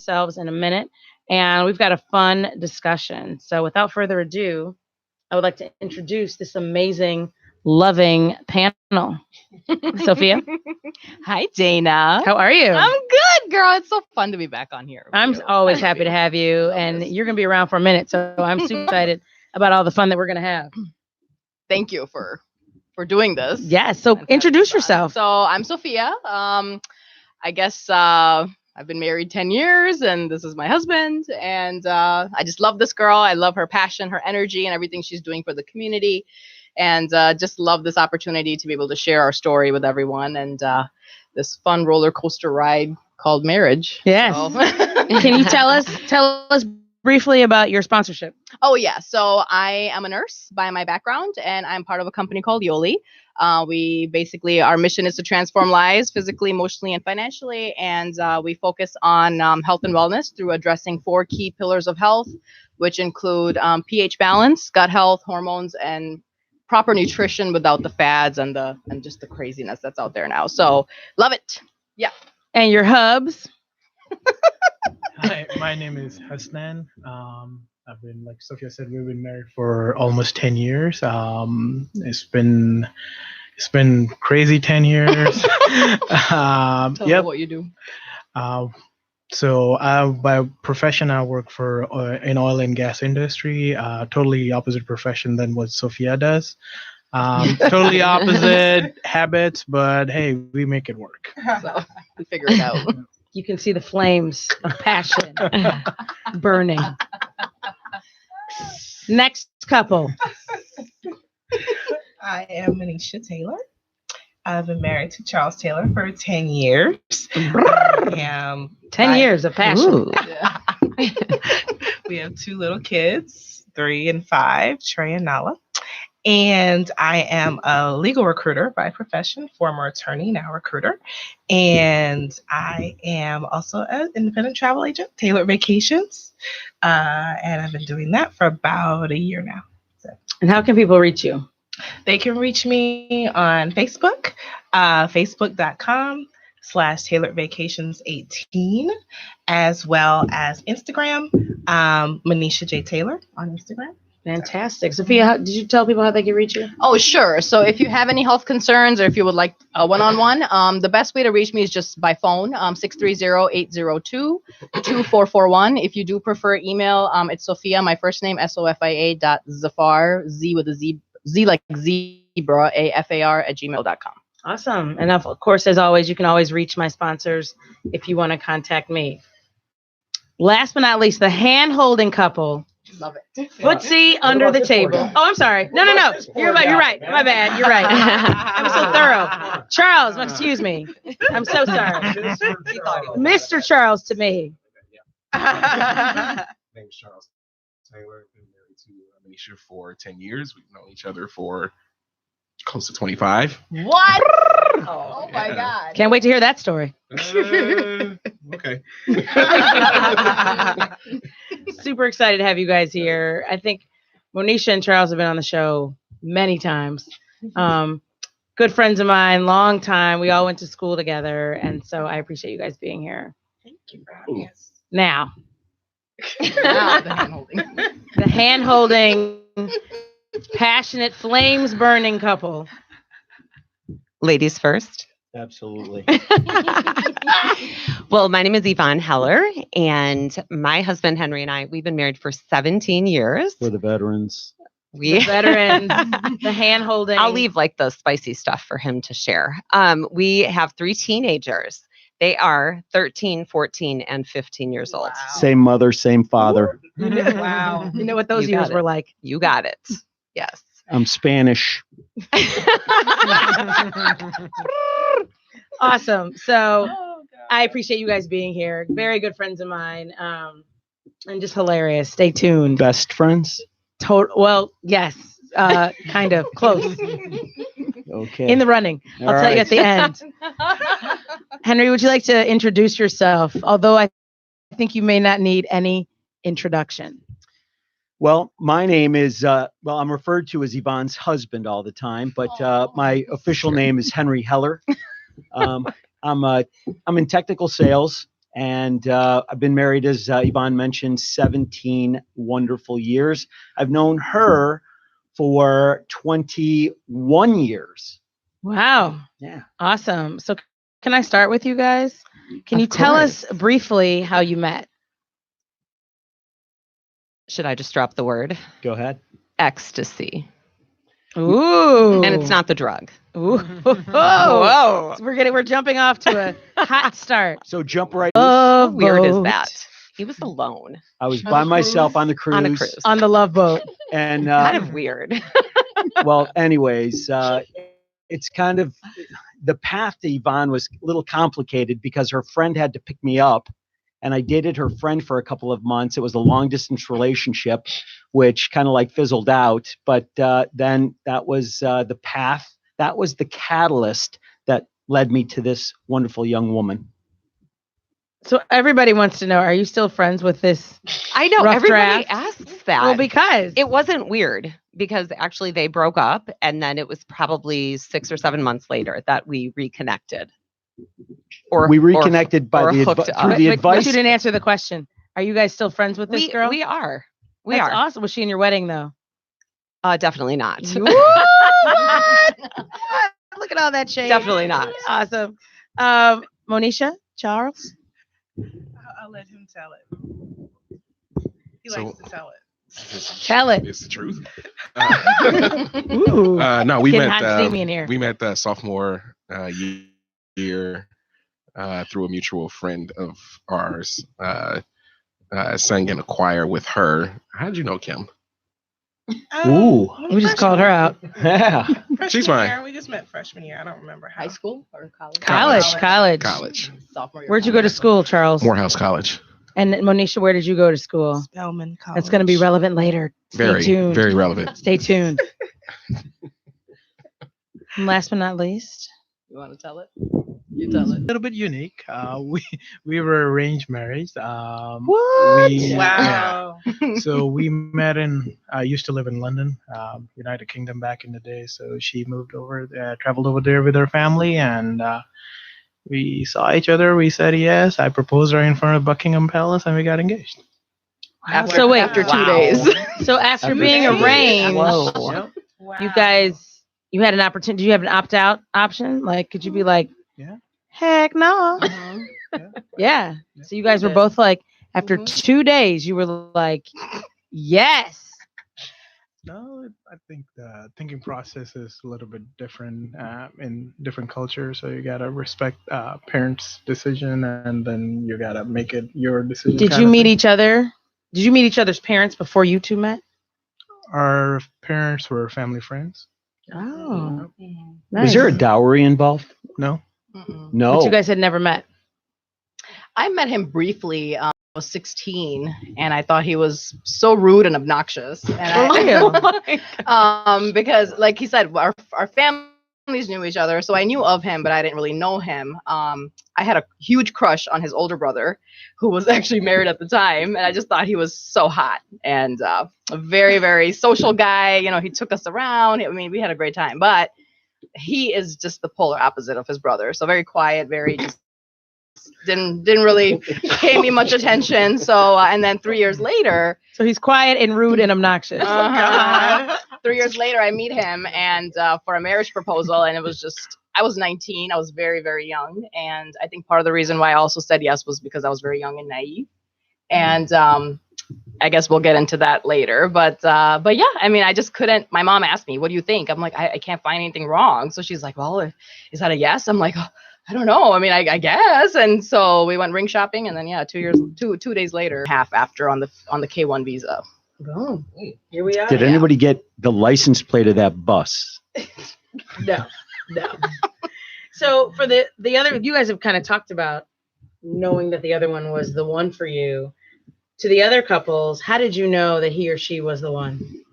themselves in a minute, and we've got a fun discussion. So without further ado, I would like to introduce this amazing, loving panel. Sophia, Hi, Dana. how are you? I'm good, girl. It's so fun to be back on here. with I'm you. always happy to have you, and you're going to be around for a minute, so I'm super excited about all the fun that we're going to have. Thank you for doing this. Yes, so Fantastic introduce fun. yourself. So I'm Sophia. I guess I've been married 10 years, and this is my husband. And I just love this girl. I love her passion, her energy, and everything she's doing for the community. And just love this opportunity to be able to share our story with everyone and this fun roller coaster ride called marriage. Yes. So- Can you tell us briefly about your sponsorship? Oh, yeah. So I am a nurse by my background, and I'm part of a company called Yoli. We basically, our mission is to transform lives physically, emotionally, and financially. And we focus on health and wellness through addressing 4 key pillars of health, which include pH balance, gut health, hormones, and proper nutrition without the fads and just the craziness that's out there now. So love it. Yeah. And your hubs? Hi, my name is Hasnan. I've been, like Sophia said, we've been married for almost 10 years. It's been crazy 10 years. Tell me Yep. what you do. So by profession, I work for in oil and gas industry. Totally opposite profession than what Sophia does. Totally opposite habits, but hey, we make it work. So we figure it out. You can see the flames of passion burning. Next couple. I am Manisha Taylor. I've been married to Charles Taylor for 10 years. I am 10 years of passion. Yeah. We have 2 little kids, 3 and 5, Trey and Nala. And I am a legal recruiter by profession, former attorney, now recruiter. And I am also an independent travel agent, Tailored Vacations. And I've been doing that for about a year now. And how can people reach you? They can reach me on Facebook, facebook.com/tailoredvacations18, as well as Instagram, Manisha J. Taylor on Instagram. Fantastic. Sophia, did you tell people how they can reach you? Oh, sure. So if you have any health concerns or if you would like a one-on-one, the best way to reach me is just by phone, 630-802-2441. If you do prefer email, it's Sophia, my first name, Sofia.Zafar, Z with a Z like zebra, AFAR @gmail.com. Awesome. And of course, as always, you can always reach my sponsors if you want to contact me. Last but not least, the hand-holding couple. Love it. Footsie under the table. Oh, I'm sorry. No. You're right. My bad. You're right. I'm so thorough. Charles, excuse me. I'm so sorry. Mr. Charles to me. My name is Charles Taylor. Been married to Manisha for 10 years. We've known each other for close to 25. What? Oh my Yeah. God. Can't wait to hear that story. Okay. Super excited to have you guys here. I think Monisha and Charles have been on the show many times. Good friends of mine, long time. We all went to school together. And so I appreciate you guys being here. Thank you for having us. Now, Now the hand-holding. the hand-holding, passionate, flames burning couple. Ladies first. Absolutely. Well, my name is Yvonne Heller, and my husband Henry and I, we've been married for 17 years. For the veterans. The veterans, the hand-holding. I'll leave like the spicy stuff for him to share. We have 3 teenagers. They are 13, 14, and 15 years old. Same mother, same father. Wow. You know what those You got years it. were like. You got it. Yes. I'm Spanish. Awesome. So I appreciate you guys being here. Very good friends of mine. And just hilarious. Stay tuned. Best friends. Well, yes. Kind of close. Okay. In the running. All I'll tell you right. at the end. Henry, would you like to introduce yourself? Although I think you may not need any introduction. Well, my name is, I'm referred to as Yvonne's husband all the time, but my official name is Henry Heller. I'm in technical sales, And I've been married, as Yvonne mentioned, 17 wonderful years. I've known her for 21 years. Wow. Yeah. Awesome. So can I start with you guys? Can you tell us briefly how you met? Should I just drop the word? Go ahead. Ecstasy. Ooh. And it's not the drug. Ooh. Whoa. We're jumping off to a hot start. So jump right. How Love weird is boat. that? He was alone I was by myself on the cruise. on a cruise. On the love boat. And Kind of weird. well, anyways, it's kind of the path to Yvonne was a little complicated because her friend had to pick me up, and I dated her friend for a couple of months. It was a long distance relationship, which kind of like fizzled out. But then that was the path. That was the catalyst that led me to this wonderful young woman. So everybody wants to know, are you still friends with this? I know. Rough Everybody draft? asks that. Well, because It wasn't weird because actually they broke up and then it was probably 6 or 7 months later that we reconnected. We reconnected by or the hooked up. through the but advice. you didn't answer the question. Are you guys still friends with this girl? We are. We That's are. awesome. Was she in your wedding though? Definitely not. What? Look at all that shade. Definitely not. Awesome. Monisha, Charles. I'll let him tell it. He So- likes to tell it. Tell it. It's the truth. Ooh. No, we Getting met. hot and steamy in here. We met sophomore year through a mutual friend of ours. Sang in a choir with her. How did you know Kim? Ooh. We just called her out. Yeah. Freshman She's fine. year. We just met freshman year. I don't remember how. High school or college? College. Sophomore year. Where'd you go to school, Charles? Morehouse College. And Oh. Monisha, where did you go to school? Spelman College. That's going to be relevant later. Stay Very, tuned. very relevant. Stay tuned. And last but not least, You want to tell it? You tell it. A little bit unique. We were arranged marriage. What? Wow. So we met in. I used to live in London, United Kingdom back in the day. So she moved over, traveled over there with her family, and we saw each other. We said yes. I proposed her in front of Buckingham Palace, and we got engaged. So wait, after 2 wow. days. So after After being 2 days. arranged, Whoa. Wow. you guys, you had an opportunity. Do you have an opt-out option? Like, could you be like, Yeah. heck no? Mhm. Yeah. So you guys were did. both like, after Mhm. 2 days, you were like, yes. No, I think the thinking process is a little bit different in different cultures. So you gotta respect parents' decision, and then you gotta make it your decision. Did kind you of meet thing. each other? Did you meet each other's parents before you two met? Our parents were family friends. Oh, Mhm. nice. Was there a dowry involved? No. Mm-mm. No. But you guys had never met. I met him briefly. I was 16, and I thought he was so rude and obnoxious. And because, like he said, our families knew each other, so I knew of him, but I didn't really know him. I had a huge crush on his older brother, who was actually married at the time, and I just thought he was so hot and a very, very social guy. You know, he took us around. I mean, we had a great time, but he is just the polar opposite of his brother. So very quiet, very just didn't really pay me much attention. So and then 3 years later, So he's quiet and rude and obnoxious. uh-huh, 3 years later, I meet him and for a marriage proposal, and it was just I was 19. I was very, very young, and I think part of the reason why I also said yes was because I was very young and naive. And I guess we'll get into that later. But yeah, I mean, I just couldn't. My mom asked me, "What do you think?" I'm like, I can't find anything wrong. So she's like, "Well, is that a yes?" I'm like, oh, I don't know. I mean, I guess. And so we went ring shopping, and then yeah, 2 days later, half after on the K1 visa. Boom. Here we are. Did anybody get the license plate of that bus? No. So for the other, you guys have kind of talked about knowing that the other one was the one for you. To the other couples, how did you know that he or she was the one?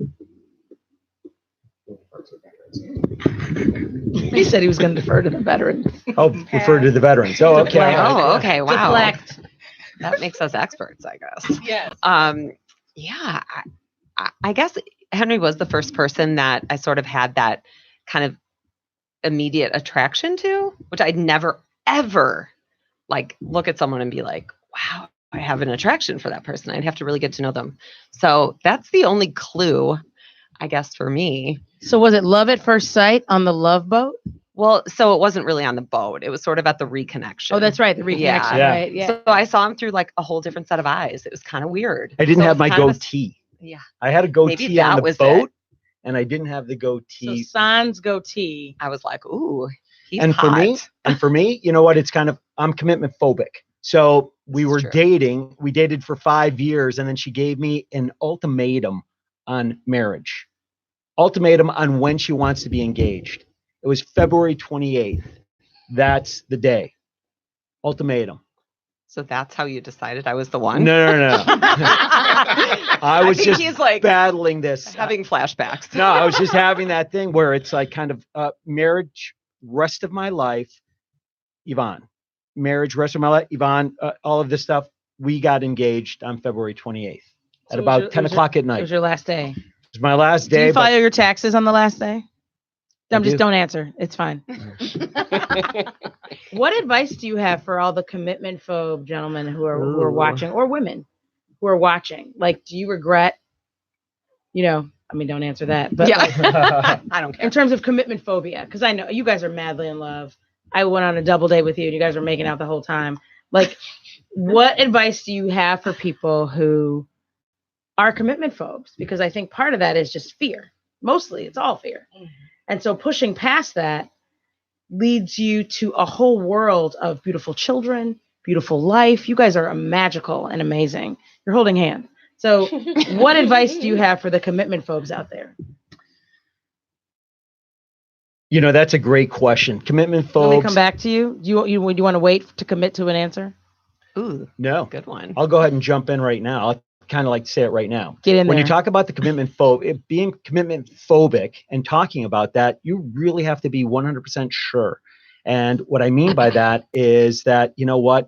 He said he was going to defer to the veterans. Oh, refer to the veterans. Oh, okay. Deflect. Oh, okay. Wow. Deflect. That makes us experts, I guess. Yes. Yeah, I guess Henry was the first person that I sort of had that kind of immediate attraction to, which I'd never, ever like look at someone and be like, wow, I have an attraction for that person. I'd have to really get to know them. So that's the only clue, I guess, for me. So was it love at first sight on the Love Boat? Well, so it wasn't really on the boat. It was sort of at the reconnection. Oh, that's right, the reconnection, Yeah. right? Yeah. So I saw him through like a whole different set of eyes. It was kind of weird. I didn't So have it's my kind of a- goatee. Yeah. I had a goatee Maybe on that the was boat, it. and I didn't have the So goatee. sans goatee. I was like, ooh, he's and hot. for me, you know what? It's kind of, I'm commitment phobic. So we This is were true. dating. We dated for 5 years, and then she gave me an ultimatum on marriage. Ultimatum on when she wants to be engaged. It was February 28th. That's the day. Ultimatum. So that's how you decided I was the one? No. I was think just he's like battling this. having flashbacks. No, I was just having that thing where it's like kind of marriage, rest of my life, Yvonne. Marriage, rest of my life, Yvonne, all of this stuff. We got engaged on February 28th So at it about was 10 your- o'clock at It night. was your last day. It was my last Do day. you but file your taxes on the last day? I do. Don't answer. It's fine. What advice do you have for all the commitment phobe gentlemen who are Ooh. watching, or women who are watching? Like, do you regret, don't answer that, but like, Yeah. I don't care. in terms of commitment phobia, because I know you guys are madly in love. I went on a double date with you and you guys were making out the whole time. Like, what advice do you have for people who are commitment phobes? Because I think part of that is just fear. Mostly it's all fear. And so pushing past that leads you to a whole world of beautiful children, beautiful life. You guys are magical and amazing. You're holding hands. So what advice do you have for the commitment phobes out there? That's a great question. Commitment Want me to phobes. come back to you? Do you want to wait to commit to an answer? Ooh, No, good one. I'll go ahead and jump in right now. I'll kind of like to say it right now. Get in When there. you talk about the commitment being commitment phobic and talking about that, you really have to be 100% sure. And what I mean by that is that,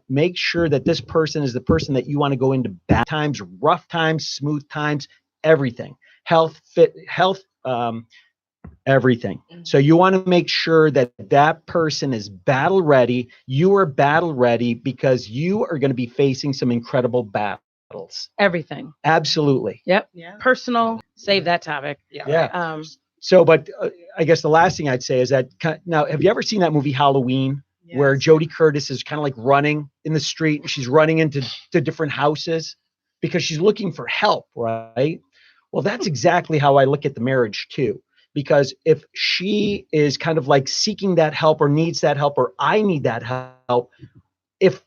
make sure that this person is the person that you want to go into bad times, rough times, smooth times, everything, health, everything. So you want to make sure that that person is battle ready. You are battle ready because you are going to be facing some incredible battles. Everything. Absolutely. Yep. Yeah. Personal. Save that topic. Yeah. So, but I guess the last thing I'd say is that now, have you ever seen that movie Halloween, where Jodie Curtis is kind of like running in the street and she's running into different houses because she's looking for help, right? Well, that's exactly how I look at the marriage too. Because if she is kind of like seeking that help or needs that help, or I need that help, if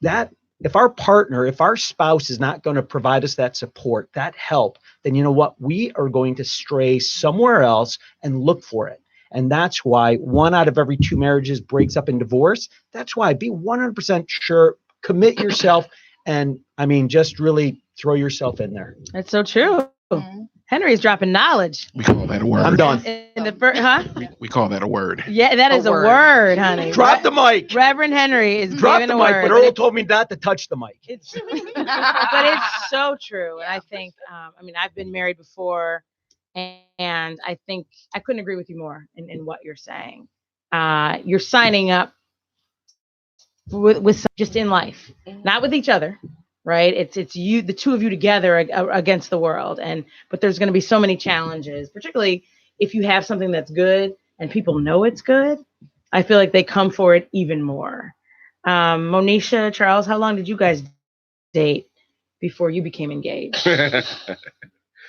our partner, if our spouse is not going to provide us that support, that help, then you know what? We are going to stray somewhere else and look for it. And that's why 1 out of every 2 marriages breaks up in divorce. That's why be 100% sure, commit yourself, and just really throw yourself in there. That's so true. Henry's dropping knowledge. We call that a word. I'm done. In the first, huh? We call that a word. Yeah, that is a word, honey. Drop the mic. Reverend Henry is Drop giving the a mic, word. but Earl told me not to touch the mic. It's but it's so true. And I think, I've been married before, and I think I couldn't agree with you more in what you're saying. You're signing up with just in life, not with each other, right? It's you, the two of you together against the world. But there's going to be so many challenges, particularly if you have something that's good and people know it's good. I feel like they come for it even more. Monisha, Charles, how long did you guys date before you became engaged?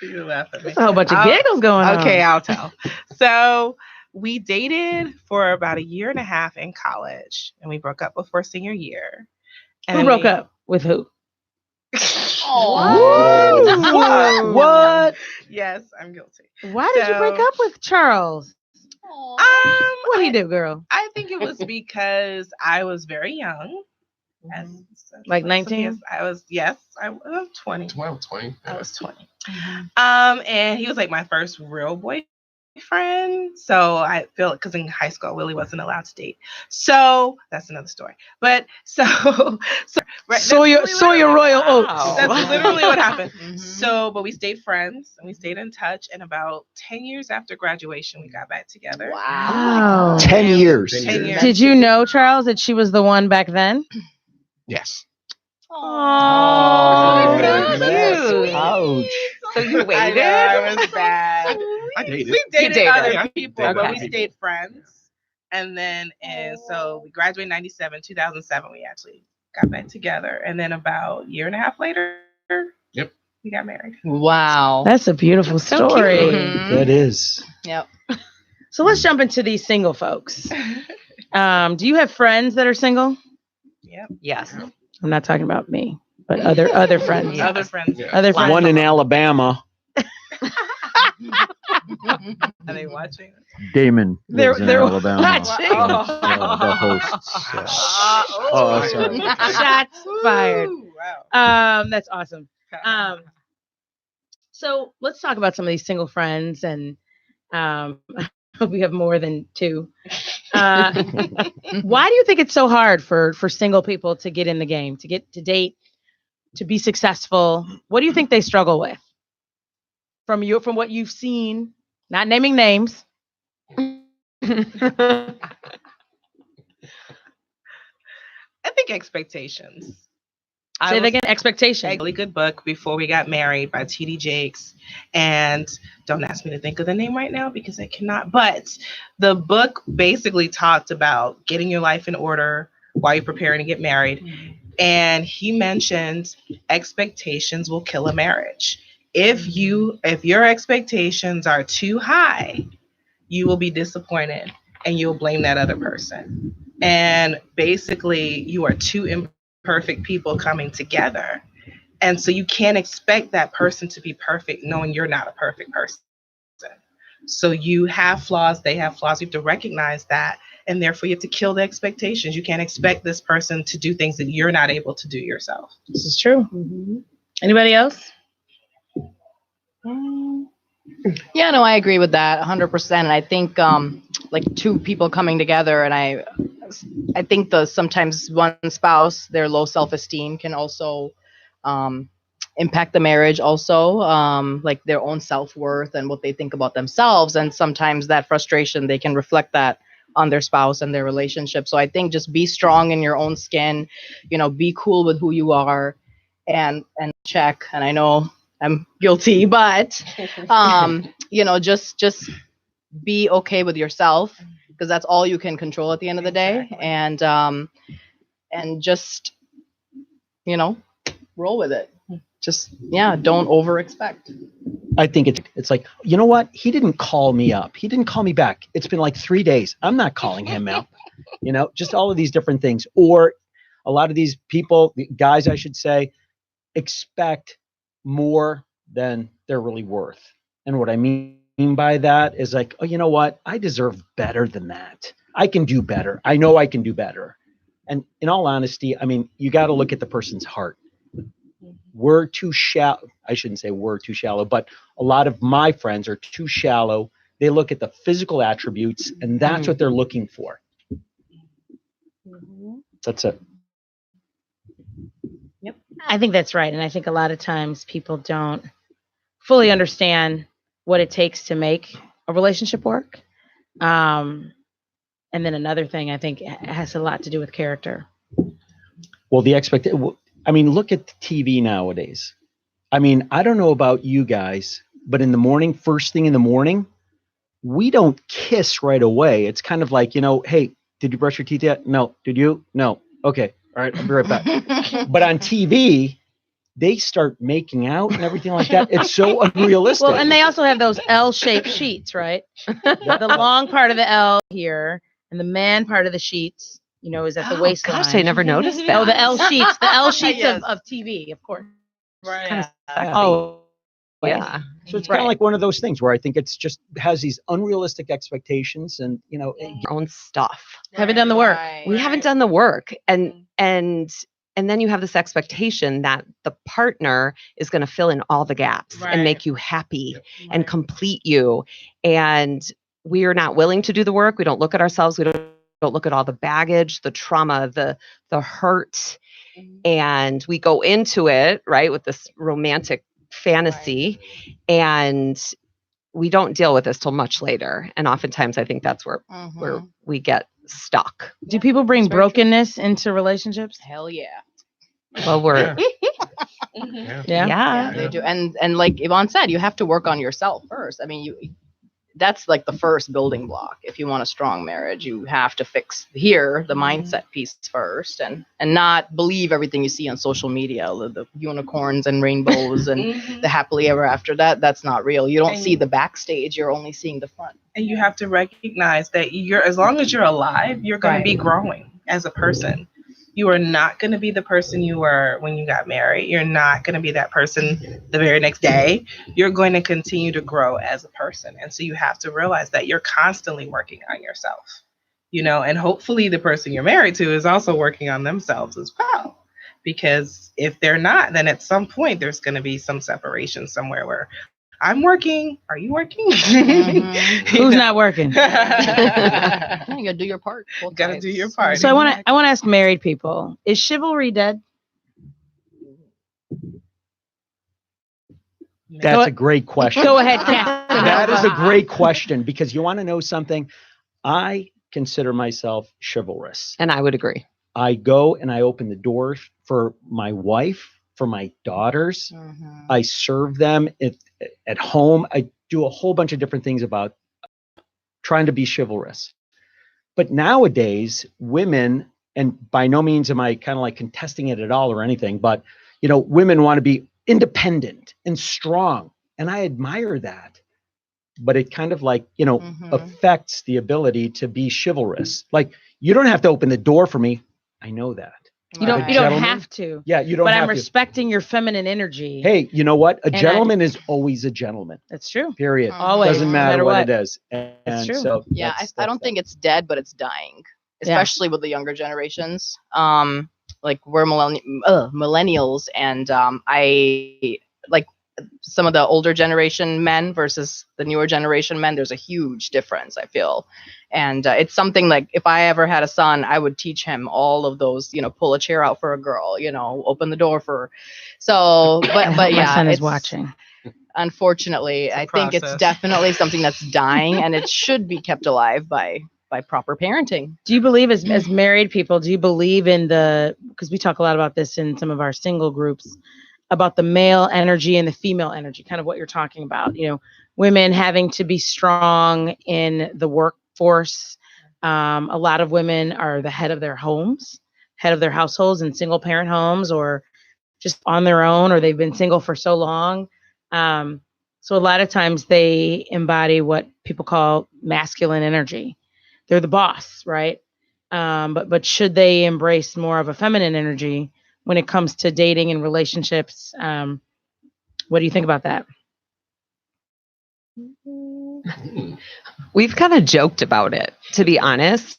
You laugh at me. There's a whole bunch of giggles going on. Okay, I'll tell. So we dated for about 1.5 years in college, and we broke up before senior year. And Who then broke up with who? What? What? Yes, I'm guilty. Why did you break So- up with Charles? What did he do, girl? I think it was because I was very young. And Like so 19? yes, I was 20. 20. I was 20. And he was like my first real boyfriend. So I feel because in high school, Willie wasn't allowed to date. So that's another story. But right, that's Sawyer literally Royal Wow. Oats. That's literally what happened. Mhm. So, but we stayed friends and we stayed in touch. And about 10 years after graduation, we got back together. Wow. 10 years. 10 years. Did you know, Charles, that she was the one back then? Yes. Oh, so cute. Ouch. So you I waited? know, I was bad. I dated. We dated dated. other Yeah, I people, dated but other we people. stayed friends. And then, so we graduated in 97, 2007, we actually got back together. And then about a year and a half later, Yep. we got married. Wow. that's a beautiful So cute. story. Mhm. That is. Yep. So let's jump into these single folks. Do you have friends that are single? Yep. Yes. I'm not talking about me, but other friends. Yeah. Other friends. Yeah. Other friends. One in Alabama. Are they watching? Damon They're lives in they're Alabama. watching. The hosts. Oh, sorry. Shots fired. Wow. That's awesome. So let's talk about some of these single friends, and we have more than two. Why do you think it's so hard for single people to get in the game, to get to date, to be successful? What do you think they struggle with? From what you've seen, not naming names. I think expectations. Say that again. Expectation. A really good book, Before We Got Married by T.D. Jakes. And don't ask me to think of the name right now because I cannot. But the book basically talked about getting your life in order while you're preparing to get married. And he mentioned expectations will kill a marriage. If your expectations are too high, you will be disappointed and you'll blame that other person. And basically, you are two imperfect people coming together. And so you can't expect that person to be perfect knowing you're not a perfect person. So you have flaws, they have flaws. You have to recognize that. And therefore, you have to kill the expectations. You can't expect this person to do things that you're not able to do yourself. This is true. Anybody else? Yeah, no, I agree with that 100%. And I think like two people coming together, and I think sometimes one spouse, their low self-esteem can also impact the marriage also, like their own self-worth and what they think about themselves. And sometimes that frustration, they can reflect that on their spouse and their relationship. So I think just be strong in your own skin, be cool with who you are and check. And I know I'm guilty, but just be okay with yourself, because that's all you can control at the end of the day. Exactly. And just roll with it. Just don't over expect. I think it's like, you know what? He didn't call me up. He didn't call me back. It's been like 3 days. I'm not calling him up. Just all of these different things. Or a lot of these people, guys, I should say, expect more than they're really worth. And what I mean by that is like, oh, you know what? I deserve better than that. I can do better. I know I can do better. And in all honesty, I mean, you got to look at the person's heart. We're too shallow. I shouldn't say we're too shallow, but a lot of my friends are too shallow. They look at the physical attributes, and that's what they're looking for. That's it. I think that's right. And I think a lot of times people don't fully understand what it takes to make a relationship work. And then another thing I think has a lot to do with character. Well, I mean, look at the TV nowadays. I mean, I don't know about you guys, but in the morning, first thing in the morning, we don't kiss right away. It's kind of like, hey, did you brush your teeth yet? No. Did you? No. Okay. All right. I'll be right back. But on TV, they start making out and everything like that. It's so unrealistic. Well, and they also have those L-shaped sheets, right? The long part of the L here and the man part of the sheets, is at the waistline. Gosh, I never noticed that. Oh, the L sheets Yes. of TV, of course. Right. Kind of sexy. Oh, Yeah. So it's kind of like one of those things where I think it's just has these unrealistic expectations, and Your own stuff. Haven't done the work. We haven't done the work, and then you have this expectation that the partner is going to fill in all the gaps and make you happy and complete you. And we are not willing to do the work. We don't look at ourselves. We don't look at all the baggage, the trauma, the hurt. And we go into it, right, with this romantic fantasy, and we don't deal with this till much later. And oftentimes I think that's where we get stuck. Do people bring brokenness into relationships? Hell yeah. Well, we're Yeah. Yeah. They do. And like Yvonne said, you have to work on yourself first. I mean, that's like the first building block. If you want a strong marriage, you have to fix the mindset piece first, and not believe everything you see on social media, the unicorns and rainbows and the happily ever after. That's not real. You don't see the backstage, you're only seeing the front. And you have to recognize that as long as you're alive, you're going Right. to be growing as a person. You are not going to be the person you were when you got married. You're not going to be that person the very next day. You're going to continue to grow as a person. And so you have to realize that you're constantly working on yourself, and hopefully the person you're married to is also working on themselves as well. Because if they're not, then at some point there's going to be some separation somewhere where I'm working. Are you working? Who's not working? You gotta do your part. Gotta do your part. So I want to ask married people: is chivalry dead? That's a great question. Go ahead, Kat. That is a great question, because you want to know something. I consider myself chivalrous. and I would agree. I go and I open the door for my wife, for my daughters. I serve them at home. I do a whole bunch of different things about trying to be chivalrous. But nowadays, women, and by no means am I kind of like contesting it at all or anything, but women want to be independent and strong, and I admire that. But it kind of like affects the ability to be chivalrous. Like, you don't have to open the door for me. I know that. You don't Gentlemen? have to. Yeah, you don't But have I'm to. respecting your feminine energy. Hey, you know what? A And gentleman is always a gentleman. That's true. Period. Always. Doesn't no matter matter what what. it is. And true. so Yeah, I don't think it's dead, but it's dying, especially with the younger generations. Like we're millennials, and I like some of the older generation men versus the newer generation men. There's a huge difference, I feel. And it's something like, if I ever had a son, I would teach him all of those, pull a chair out for a girl, open the door for her. So, but yeah, My son is it's- watching. Unfortunately, I think it's process. definitely something that's dying, and it should be kept alive by proper parenting. Do you believe, as married people, do you believe in because we talk a lot about this in some of our single groups, about the male energy and the female energy, kind of what you're talking about, women having to be strong in the workforce. A lot of women are the head of their homes, head of their households in single parent homes, or just on their own, or they've been single for so long. So a lot of times they embody what people call masculine energy. They're the boss, right? But should they embrace more of a feminine energy when it comes to dating and relationships? What do you think about that? We've kind of joked about it, to be honest.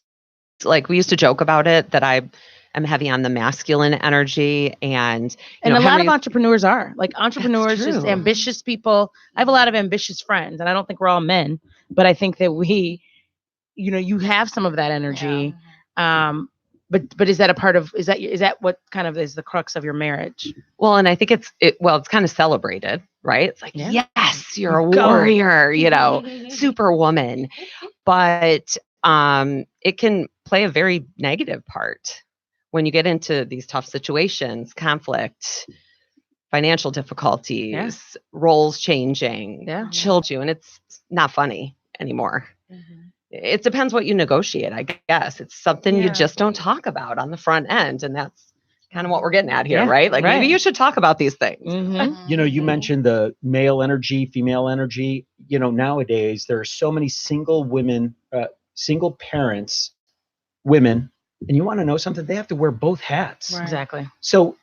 Like, we used to joke about it, that I am heavy on the masculine energy, and And a lot of Henry- entrepreneurs are like entrepreneurs, just true. ambitious people. I have a lot of ambitious friends, and I don't think we're all men, but I think that we, you have some of that energy. But is that a part of, is that what kind of is the crux of your marriage? Well, and I think it's kind of celebrated, right? It's like, Yeah. yes, you're a Go. warrior, superwoman. But it can play a very negative part when you get into these tough situations, conflict, financial difficulties, roles changing, children, and it's not funny anymore. It depends what you negotiate, I guess. It's something you just don't talk about on the front end. And that's kind of what we're getting at here, right? Like, maybe you should talk about these things. You mentioned the male energy, female energy. Nowadays there are so many single women, single parents, women, and you want to know something? They have to wear both hats. Right. Exactly. So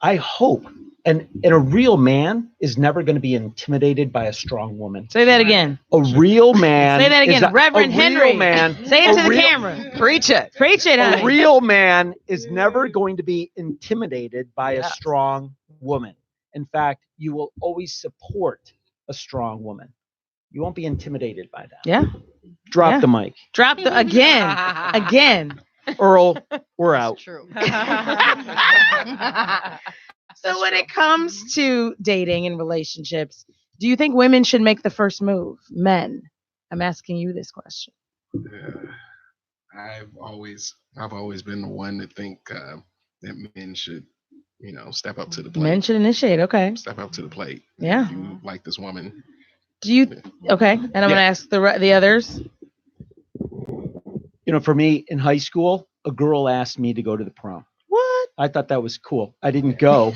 I hope, and a real man is never going to be intimidated by a strong woman. Say that again. A real man. Say that again, Reverend Henry. Real man. Say it to the camera. Preach it. Preach it, honey. A real man is never going to be intimidated by a strong woman. In fact, you will always support a strong woman. You won't be intimidated by that. Yeah. Drop the mic. Drop the again. Earl, we're out. True. So when it comes to dating and relationships, do you think women should make the first move? Men. I'm asking you this question. I've always been the one to think that men should step up to the plate. Men should initiate. Okay. Step up to the plate. Yeah. If you like this woman. Do you? Okay. And I'm going to ask the others. For me in high school, a girl asked me to go to the prom. What? I thought that was cool. I didn't go.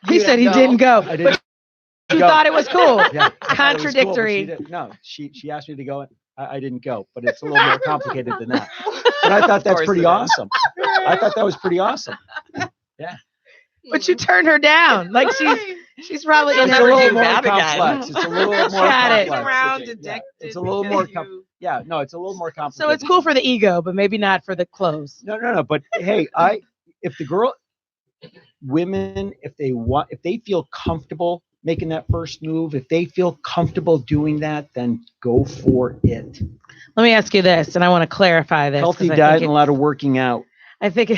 He said he didn't go. I didn't. You thought it was cool. Yeah, Contradictory. She asked me to go. I didn't go, but it's a little more complicated than that. But I thought that's pretty awesome. I thought that was pretty awesome. Yeah. But you turned her down. Like she's probably It's a never little do more that again. complex. It's a little more Got it. complex. It's a little more. It's a little more complicated. So it's cool for the ego, but maybe not for the clothes. No. But hey, women, if they feel comfortable making that first move, if they feel comfortable doing that, then go for it. Let me ask you this, and I want to clarify this. Healthy diet and a lot of working out. I think.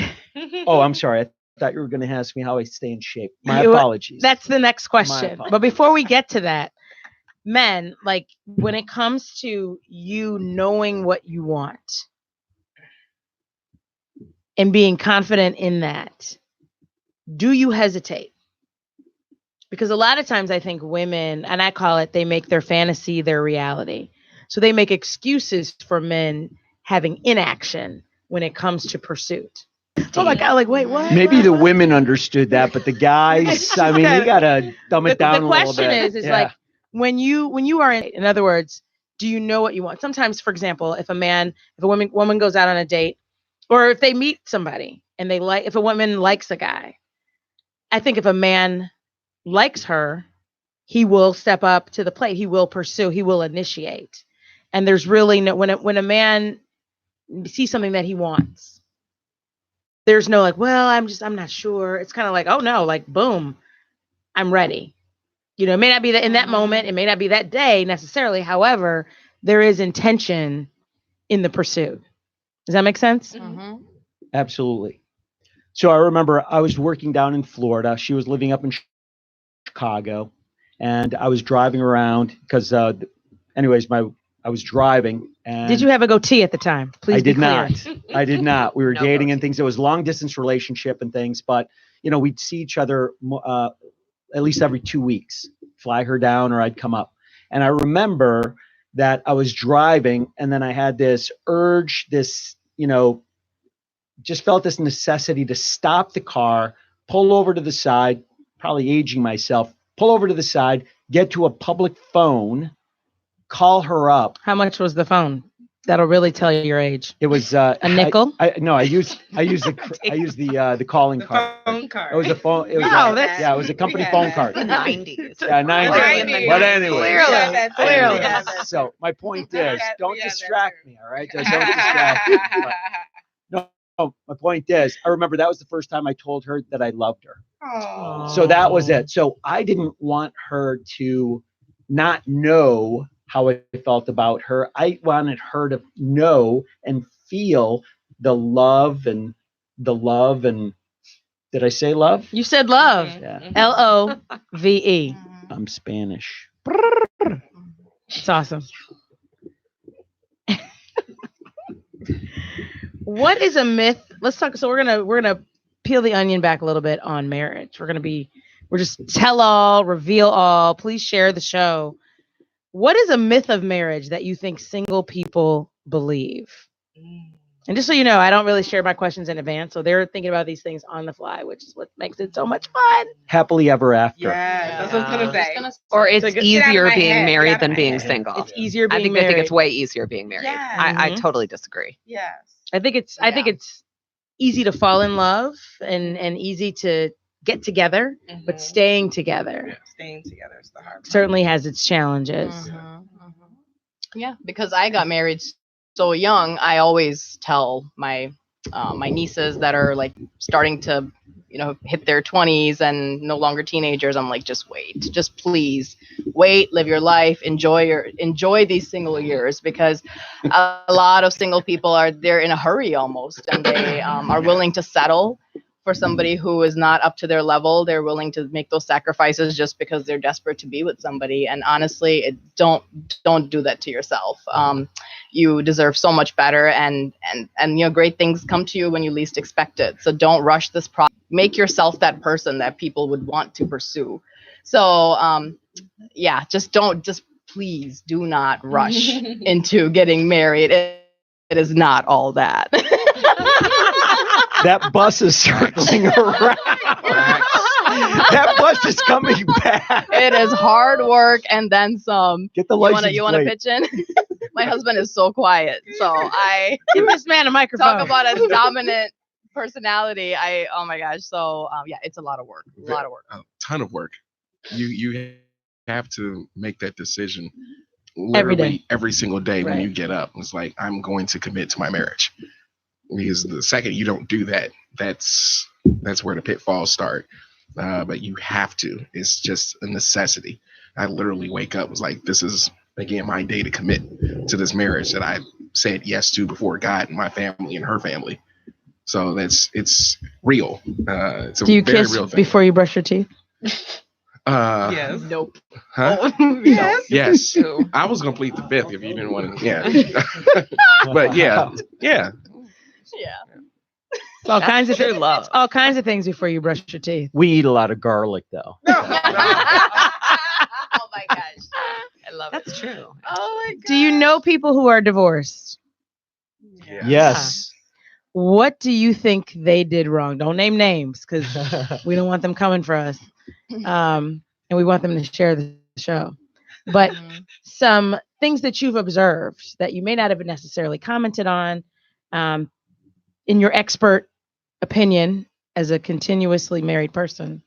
Oh, I'm sorry. I thought you were going to ask me how I stay in shape. My apologies. That's the next question. But before we get to that, men, like when it comes to you knowing what you want and being confident in that, do you hesitate? Because a lot of times I think women, and I call it, they make their fantasy their reality. So they make excuses for men having inaction when it comes to pursuit. Oh my God, like, wait, what? Maybe the women understood that, but the guys, I mean, you got to dumb it down a little bit. The question is like, when you are in other words, do you know what you want? Sometimes, for example, if a woman goes out on a date, or if they meet somebody and if a woman likes a guy, I think if a man likes her, he will step up to the plate. He will pursue. He will initiate. And there's really no when a man sees something that he wants, there's no like, well, I'm not sure. It's kind of like, oh no, like boom, I'm ready. It may not be that in that moment. It may not be that day necessarily. However, there is intention in the pursuit. Does that make sense? Mm-hmm. Absolutely. So I remember I was working down in Florida. She was living up in Chicago, and I was driving around because, I was driving. And did you have a goatee at the time? Please. I did be clear. not. I did not. We were No dating goatee. and things. It was long distance relationship and things, but we'd see each other at least every 2 weeks. Fly her down, or I'd come up. And I remember that I was driving, and then I had this urge, just felt this necessity to stop the car, pull over to the side, probably aging myself, pull over to the side, get to a public phone, call her up. How much was the phone? That'll really tell you your age. It was a nickel. I used the calling card. Phone card. It was a phone. It was it was a company phone card. 90s. Yeah, 90s. But anyway. Clearly. So my point is, don't distract me. All right, don't distract me. No, my point is, I remember that was the first time I told her that I loved her. Oh. So that was it. So I didn't want her to not know how I felt about her. I wanted her to know and feel the love and did I say love? You said love. Yeah. LOVE. I'm Spanish. It's awesome. What is a myth? Let's talk. So we're gonna peel the onion back a little bit on marriage. We're just tell all, reveal all. Please share the show. What is a myth of marriage that you think single people believe? And just so you know, I don't really share my questions in advance, so they're thinking about these things on the fly, which is what makes it so much fun. Happily ever after. Yes, that's what I was gonna say. Or it's Get out of easier my being head. Get married out than of my being head. single. It's easier being I think married. they think it's way easier being married. Yeah. I Mhm. totally disagree. Yes. I think it's easy to fall in love and easy to get together, but Mhm. staying together Staying together is the hard part. certainly has its challenges. Yeah, because I got married so young, I always tell my nieces that are like starting to, hit their 20s and no longer teenagers. I'm like, just wait, just please wait, live your life, enjoy these single years, because a lot of single people they're in a hurry almost, and they are willing to settle for somebody who is not up to their level. They're willing to make those sacrifices just because they're desperate to be with somebody. And honestly, don't do that to yourself. You deserve so much better, and great things come to you when you least expect it. So don't rush this process. Make yourself that person that people would want to pursue. So please do not rush into getting married. It is not all that. That bus is circling around. That bus is coming back. It is hard work and then some. Get the license You want to pitch in? My husband is so quiet, so I give this man a microphone. Talk about a dominant personality. Oh my gosh. So it's a lot of work. A ton of work. You have to make that decision literally every single day when you get up. It's like, I'm going to commit to my marriage. Because the second you don't do that, that's where the pitfalls start. But you have to. It's just a necessity. I literally wake up, was like, this is, again, my day to commit to this marriage that I said yes to before God and my family and her family. So it's real. It's a Do you very kiss real thing. before you brush your teeth? Yes. Nope. Huh? Yes. Yes. I was gonna plead the fifth if you didn't want to. Yeah. But yeah. Yeah. It's all kinds of true love. It's all kinds of things before you brush your teeth. We eat a lot of garlic, though. Oh my gosh. I love it. That's true. Oh my god. Do you know people who are divorced? Yes. What do you think they did wrong? Don't name names because we don't want them coming for us. And we want them to share the show. But some things that you've observed that you may not have necessarily commented on, in your expert opinion as a continuously married person,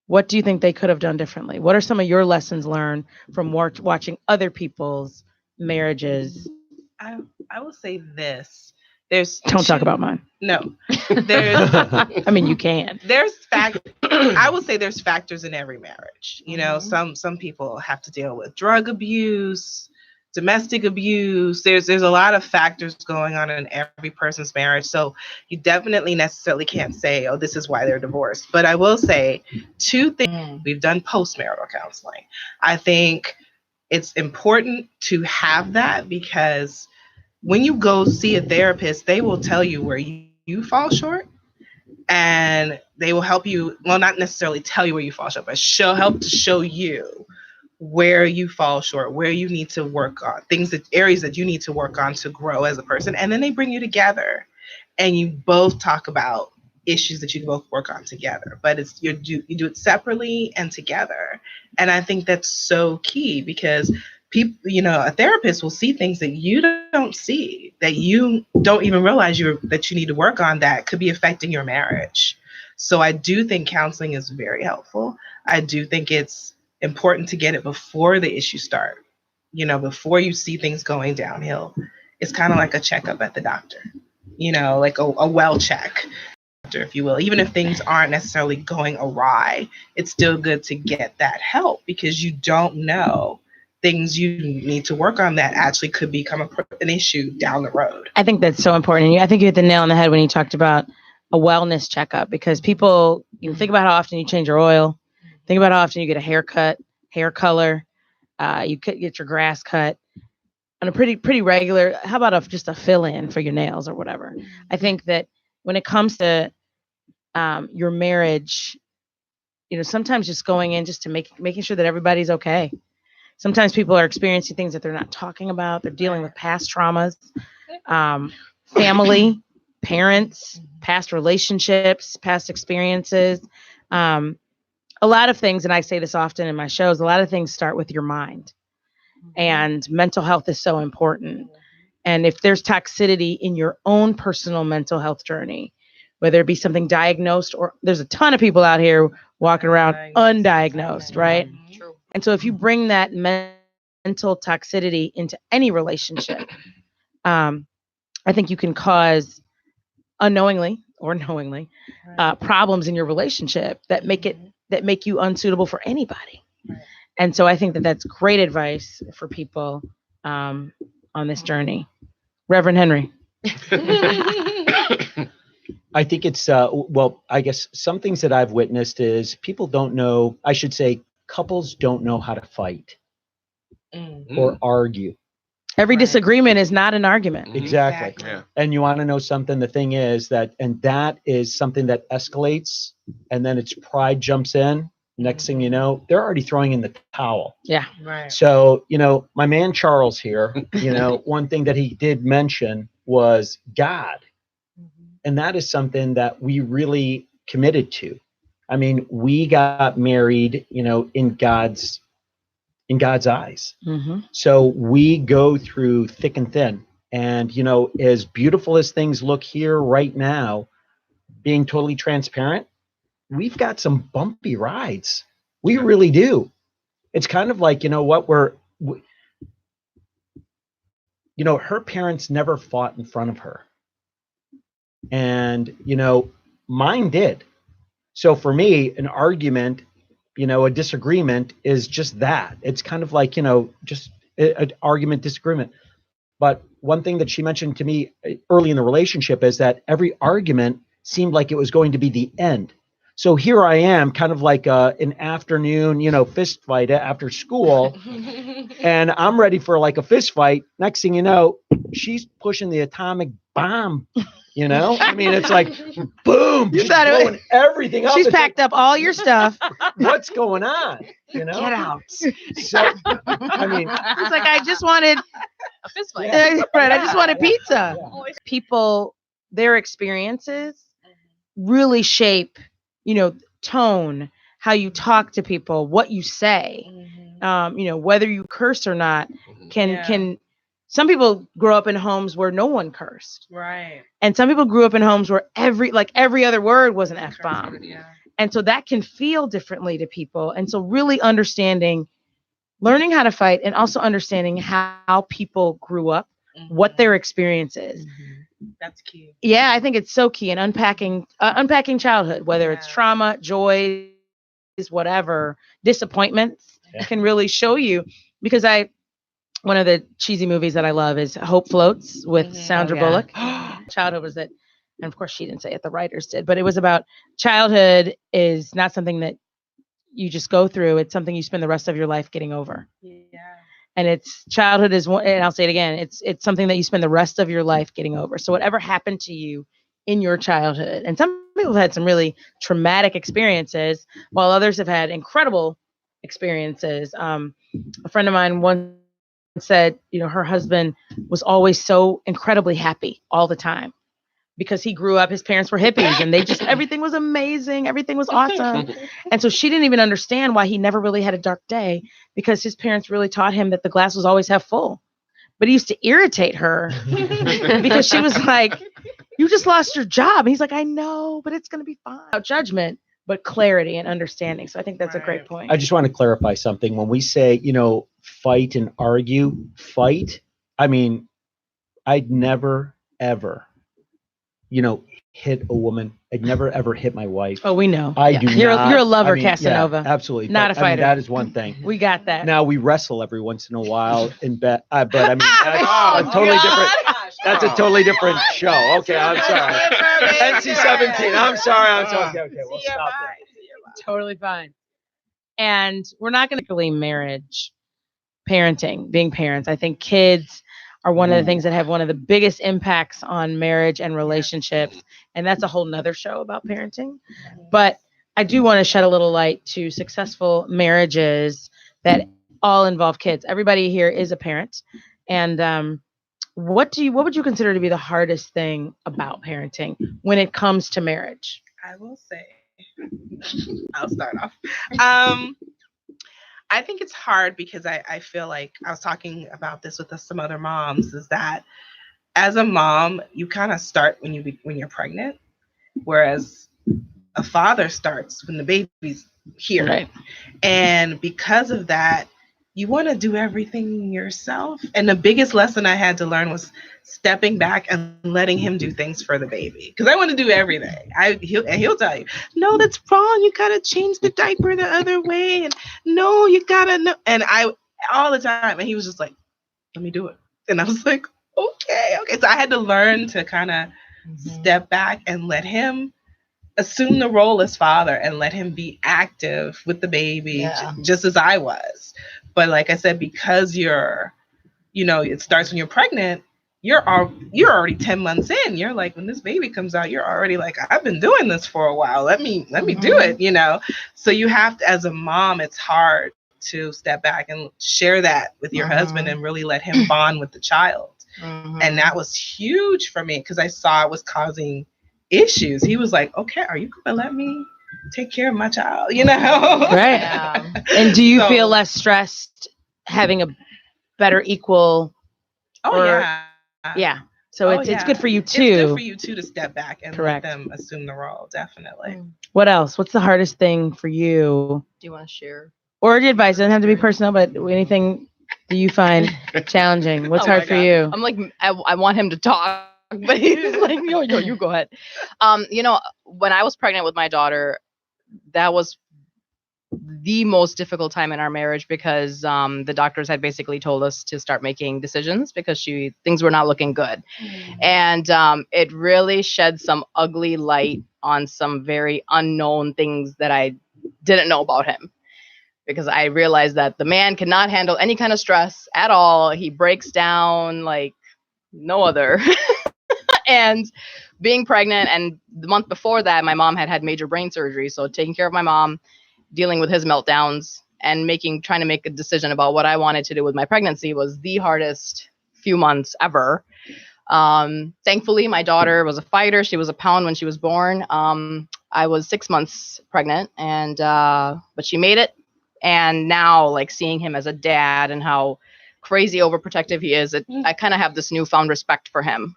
what do you think they could have done differently? What are some of your lessons learned from watching other people's marriages? I will say this. Don't talk about mine. No. There's I mean, you can. I will say there's factors in every marriage. You know, some people have to deal with drug abuse, domestic abuse. There's a lot of factors going on in every person's marriage. So you definitely necessarily can't say, oh, this is why they're divorced. But I will say two things. We've done postmarital counseling. I think it's important to have that because when you go see a therapist, they will tell you where you fall short, and they will help you. Well, not necessarily tell you where you fall short, but help to show you where you fall short, where you need to work on areas that you need to work on to grow as a person. And then they bring you together and you both talk about issues that you can both work on together, but you do it separately and together. And I think that's so key because people, a therapist will see things that you don't see, that you don't even realize that you need to work on, that could be affecting your marriage. So I do think counseling is very helpful. I do think it's important to get it before the issues start, before you see things going downhill. It's kind of like a checkup at the doctor, like a well check, if you will. Even if things aren't necessarily going awry, it's still good to get that help because you don't know things you need to work on that actually could become an issue down the road. I think that's so important. And I think you hit the nail on the head when you talked about a wellness checkup, because people, think about how often you change your oil. Think about how often you get a haircut, hair color. You could get your grass cut on a pretty regular. How about just a fill-in for your nails or whatever? I think that when it comes to your marriage, sometimes just going in just to making sure that everybody's okay. Sometimes people are experiencing things that they're not talking about. They're dealing with past traumas, family, parents, past relationships, past experiences. A lot of things, and I say this often in my shows, a lot of things start with your mind. And mental health is so important. And if there's toxicity in your own personal mental health journey, whether it be something diagnosed or there's a ton of people out here walking around undiagnosed, right? True. And so if you bring that mental toxicity into any relationship, I think you can cause unknowingly or knowingly problems in your relationship that make you unsuitable for anybody. And so I think that that's great advice for people on this journey. Reverend Henry. I think it's, well, I guess some things that I've witnessed is people don't know, I should say, couples don't know how to fight or argue. Every disagreement is not an argument. Exactly. Yeah. And you want to know something? The thing is that is something that escalates, and then its pride jumps in. Next thing you know, they're already throwing in the towel. Yeah. Right. So, my man Charles here, one thing that he did mention was God. And that is something that we really committed to. I mean, we got married, in God's eyes. Mm-hmm. So we go through thick and thin. And, as beautiful as things look here right now, being totally transparent, we've got some bumpy rides. We really do. It's kind of like, her parents never fought in front of her. And, mine did. So for me, an argument, a disagreement is just that. It's kind of like, just an argument, disagreement. But one thing that she mentioned to me early in the relationship is that every argument seemed like it was going to be the end. So here I am, kind of like an afternoon, fist fight after school. And I'm ready for like a fist fight. Next thing you know, she's pushing the atomic bomb. I mean, it's like, boom, You she's thought it was- blowing everything up. She's It's packed up all your stuff. like, what's going on? Get out. So, I mean, It's like, I just wanted, A fist fight. right, I just wanted pizza. Yeah. People, their experiences really shape, tone, how you talk to people, what you say, whether you curse or not can some people grow up in homes where no one cursed. Right. And some people grew up in homes where every other word was an F-bomb. Yeah. And so that can feel differently to people. And so really learning how to fight and also understanding how people grew up, what their experience is. That's key. Yeah, I think it's so key in unpacking childhood, whether it's trauma, joys, whatever, disappointments can really show you. Because one of the cheesy movies that I love is Hope Floats with Sandra Bullock. Childhood was it, and of course she didn't say it, the writers did, but it was about childhood is not something that you just go through. It's something you spend the rest of your life getting over. Yeah. And childhood is one, and I'll say it again, it's something that you spend the rest of your life getting over. So whatever happened to you in your childhood, and some people have had some really traumatic experiences, while others have had incredible experiences. A friend of mine once said, her husband was always so incredibly happy all the time because he grew up, his parents were hippies and everything was amazing. Everything was awesome. And so she didn't even understand why he never really had a dark day, because his parents really taught him that the glass was always half full. But he used to irritate her because she was like, you just lost your job. And he's like, I know, but it's going to be fine. Without judgment, but clarity and understanding. So I think that's a great point. I just want to clarify something. When we say, fight and argue, I mean, I'd never, ever, hit a woman. I'd never, ever hit my wife. Oh, we know. I do You're not. You're a lover, I mean, Casanova. Yeah, absolutely. Not a fighter. that is one thing. We got that. Now we wrestle every once in a while in bed, but I mean, that's a totally different. That's a totally different show. Okay, I'm sorry. NC-17. I'm sorry. Okay. We'll stop there. Totally fine. And we're not going to marriage, parenting, being parents. I think kids are one of the things that have one of the biggest impacts on marriage and relationships. And that's a whole nother show about parenting. But I do want to shed a little light to successful marriages that all involve kids. Everybody here is a parent. And what would you consider to be the hardest thing about parenting when it comes to marriage? I will say, I'll start off. I think it's hard because I feel like I was talking about this with some other moms, is that as a mom, you kind of start when you're pregnant, whereas a father starts when the baby's here. Right. And because of that, you want to do everything yourself. And the biggest lesson I had to learn was stepping back and letting him do things for the baby. Because I want to do everything. He'll tell you, no, that's wrong. You got to change the diaper the other way. And no, you got to know. And I, all the time. And he was just like, let me do it. And I was like, okay. So I had to learn to kind of step back and let him assume the role as father and let him be active with the baby, just as I was. But like I said, because it starts when you're pregnant, you're already 10 months in. You're like, when this baby comes out, you're already like, I've been doing this for a while. Let me do it, So you have to, as a mom, it's hard to step back and share that with your husband and really let him bond with the child. And that was huge for me because I saw it was causing issues. He was like, okay, are you gonna let me take care of my child? Right. Yeah. And do you feel less stressed having a better equal? Yeah. So it's good for you too. It's good for you too to step back and let them assume the role. Definitely. What else? What's the hardest thing for you? Do you want to share? Or the advice? It doesn't have to be personal, but anything do you find challenging? What's hard for you? I'm like, I want him to talk, but he's like, yo, you go ahead. When I was pregnant with my daughter, that was the most difficult time in our marriage because the doctors had basically told us to start making decisions because things were not looking good. And it really shed some ugly light on some very unknown things that I didn't know about him. Because I realized that the man cannot handle any kind of stress at all. He breaks down like no other. And being pregnant, and the month before that, my mom had major brain surgery. So taking care of my mom, dealing with his meltdowns, and trying to make a decision about what I wanted to do with my pregnancy was the hardest few months ever. Thankfully, my daughter was a fighter. She was a pound when she was born. I was 6 months pregnant, but she made it. And now, like, seeing him as a dad and how crazy overprotective he is, I kind of have this newfound respect for him,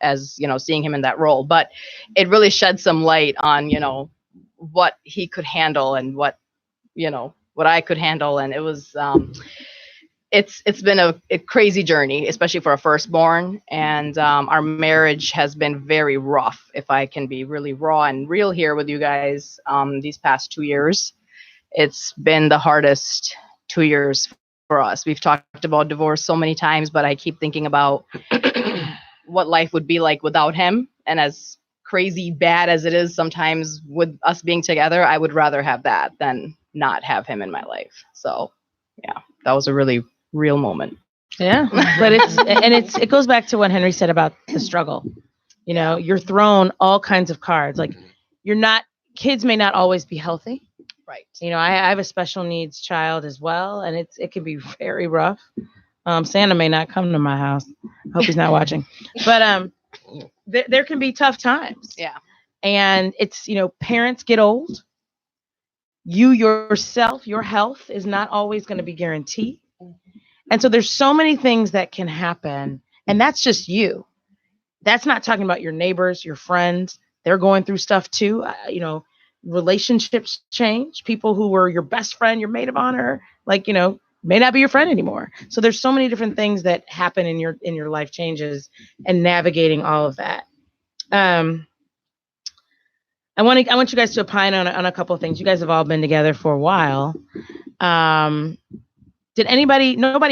as, seeing him in that role. But it really shed some light on, what he could handle and what I could handle. And it was, it's been a crazy journey, especially for a firstborn. And our marriage has been very rough, if I can be really raw and real here with you guys, these past 2 years. It's been the hardest 2 years for us. We've talked about divorce so many times, but I keep thinking about what life would be like without him. And as crazy bad as it is sometimes with us being together, I would rather have that than not have him in my life. So yeah, that was a really real moment. Yeah. But it goes back to what Henry said about the struggle. You're thrown all kinds of cards. Like kids may not always be healthy. Right. I have a special needs child as well, and it can be very rough. Santa may not come to my house. I hope he's not watching. But there can be tough times. Yeah. And it's, parents get old. You yourself, your health is not always going to be guaranteed. And so there's so many things that can happen. And that's just you. That's not talking about your neighbors, your friends. They're going through stuff too. Relationships change. People who were your best friend, your maid of honor, may not be your friend anymore. So there's so many different things that happen in your life changes, and navigating all of that. I want you guys to opine on a couple of things. You guys have all been together for a while. Nobody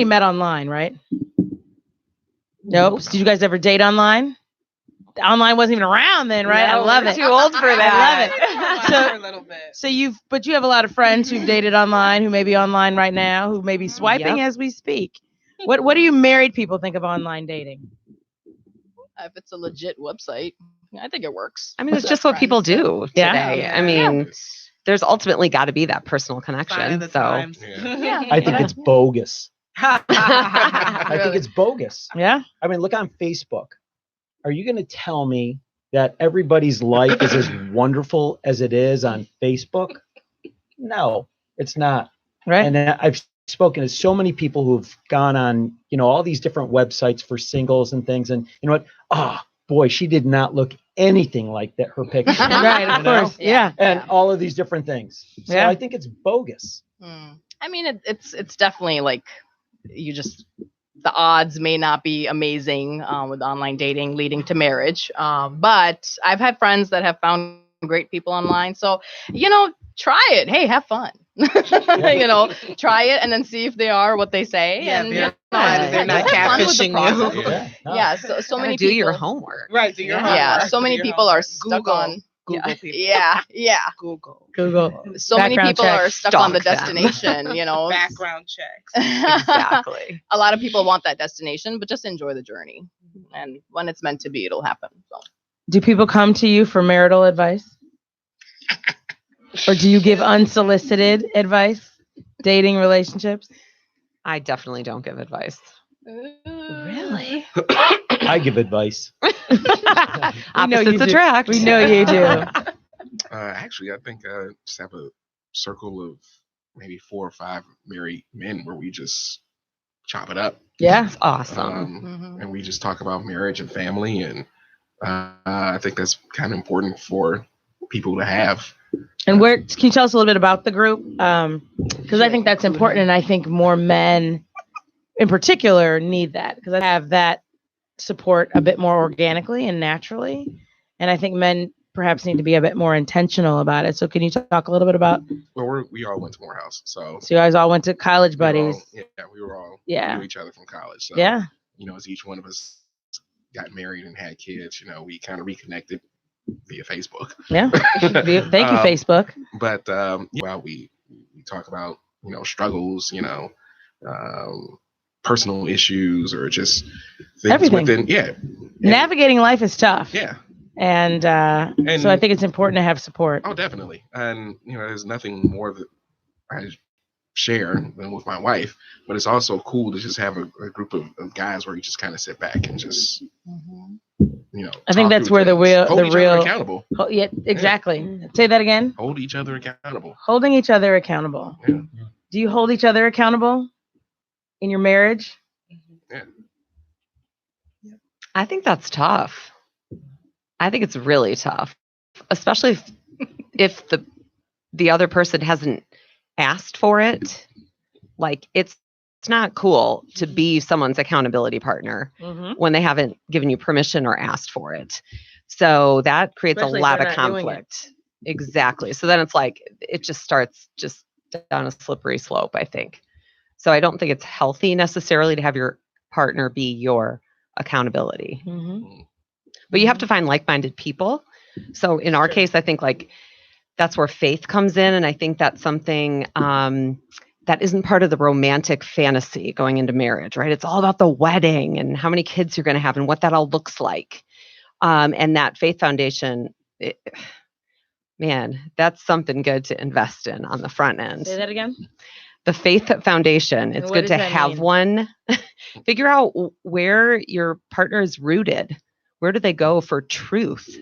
met online, right? Nope. Did you guys ever date online? Online wasn't even around then, right? No, I love we're it. too old for that. I love it. For a little bit. So you have a lot of friends who've dated online, who may be online right now, who may be swiping as we speak. What do you married people think of online dating? If it's a legit website, I think it works. I mean, it's just what people do today. Yeah. I mean, there's ultimately got to be that personal connection. So I think it's bogus. I think it's bogus. Yeah. I mean, look on Facebook. Are you going to tell me that everybody's life is as wonderful as it is on Facebook? No, it's not. Right. And I've spoken to so many people who've gone on, all these different websites for singles and things. And you know what? Oh, boy, she did not look anything like that, her picture. Right, of course. Yeah. And all of these different things. So I think it's bogus. I mean, it's definitely like the odds may not be amazing with online dating leading to marriage. But I've had friends that have found great people online. So, try it. Hey, have fun. Try it and then see if they are what they say. Yeah, and they're not have fun with the catfishing process. you. Yeah, so many do people your homework. Right, do your homework. Yeah, so many Do your people are homework. stuck Google. on. Google people. Yeah. Google. So many Background people check. are stuck on the Stalk them. destination. Background checks. Exactly. A lot of people want that destination, but just enjoy the journey. And when it's meant to be, it'll happen. So. Do people come to you for marital advice? Or do you give unsolicited advice? Dating relationships? I definitely don't give advice. Really? I give advice. Opposites attract. We know you do. Actually, I think I just have a circle of maybe 4 or 5 married men where we just chop it up. Yeah. It's awesome. And we just talk about marriage and family. And I think that's kind of important for people to have. And can you tell us a little bit about the group? Because I think that's important. And I think more men in particular need that, because I have that support a bit more organically and naturally. And I think men perhaps need to be a bit more intentional about it. So can you talk a little bit about? Well, we all went to Morehouse. So you guys all went to college buddies. We were all Yeah. knew each other from college. So, Yeah. As each one of us got married and had kids, we kind of reconnected via Facebook. Yeah. Thank you, Facebook. But we talk about struggles, personal issues, or just things Everything. within Navigating life is tough. Yeah. And so I think it's important to have support. Oh, definitely. And there's nothing more that I share than with my wife, but it's also cool to just have a group of guys where you just kind of sit back and just I think that's where hold each other accountable. Yeah, exactly. Say that again. Hold each other accountable. Holding each other accountable. Yeah. Do you hold each other accountable in your marriage? Yeah. I think that's tough. I think it's really tough, especially if the other person hasn't asked for it. Like it's not cool to be someone's accountability partner when they haven't given you permission or asked for it. So that creates Especially a lot if of they're not doing conflict. Exactly. So then it's like it just starts just down a slippery slope, I think. So I don't think it's healthy necessarily to have your partner be your accountability. But you have to find like-minded people. So in our case, I think like that's where faith comes in. And I think that's something that isn't part of the romantic fantasy going into marriage, right? It's all about the wedding and how many kids you're going to have and what that all looks like. And that faith foundation, man, that's something good to invest in on the front end. Say that again. The faith foundation. It's good to have one. Figure out where your partner is rooted. Where do they go for truth?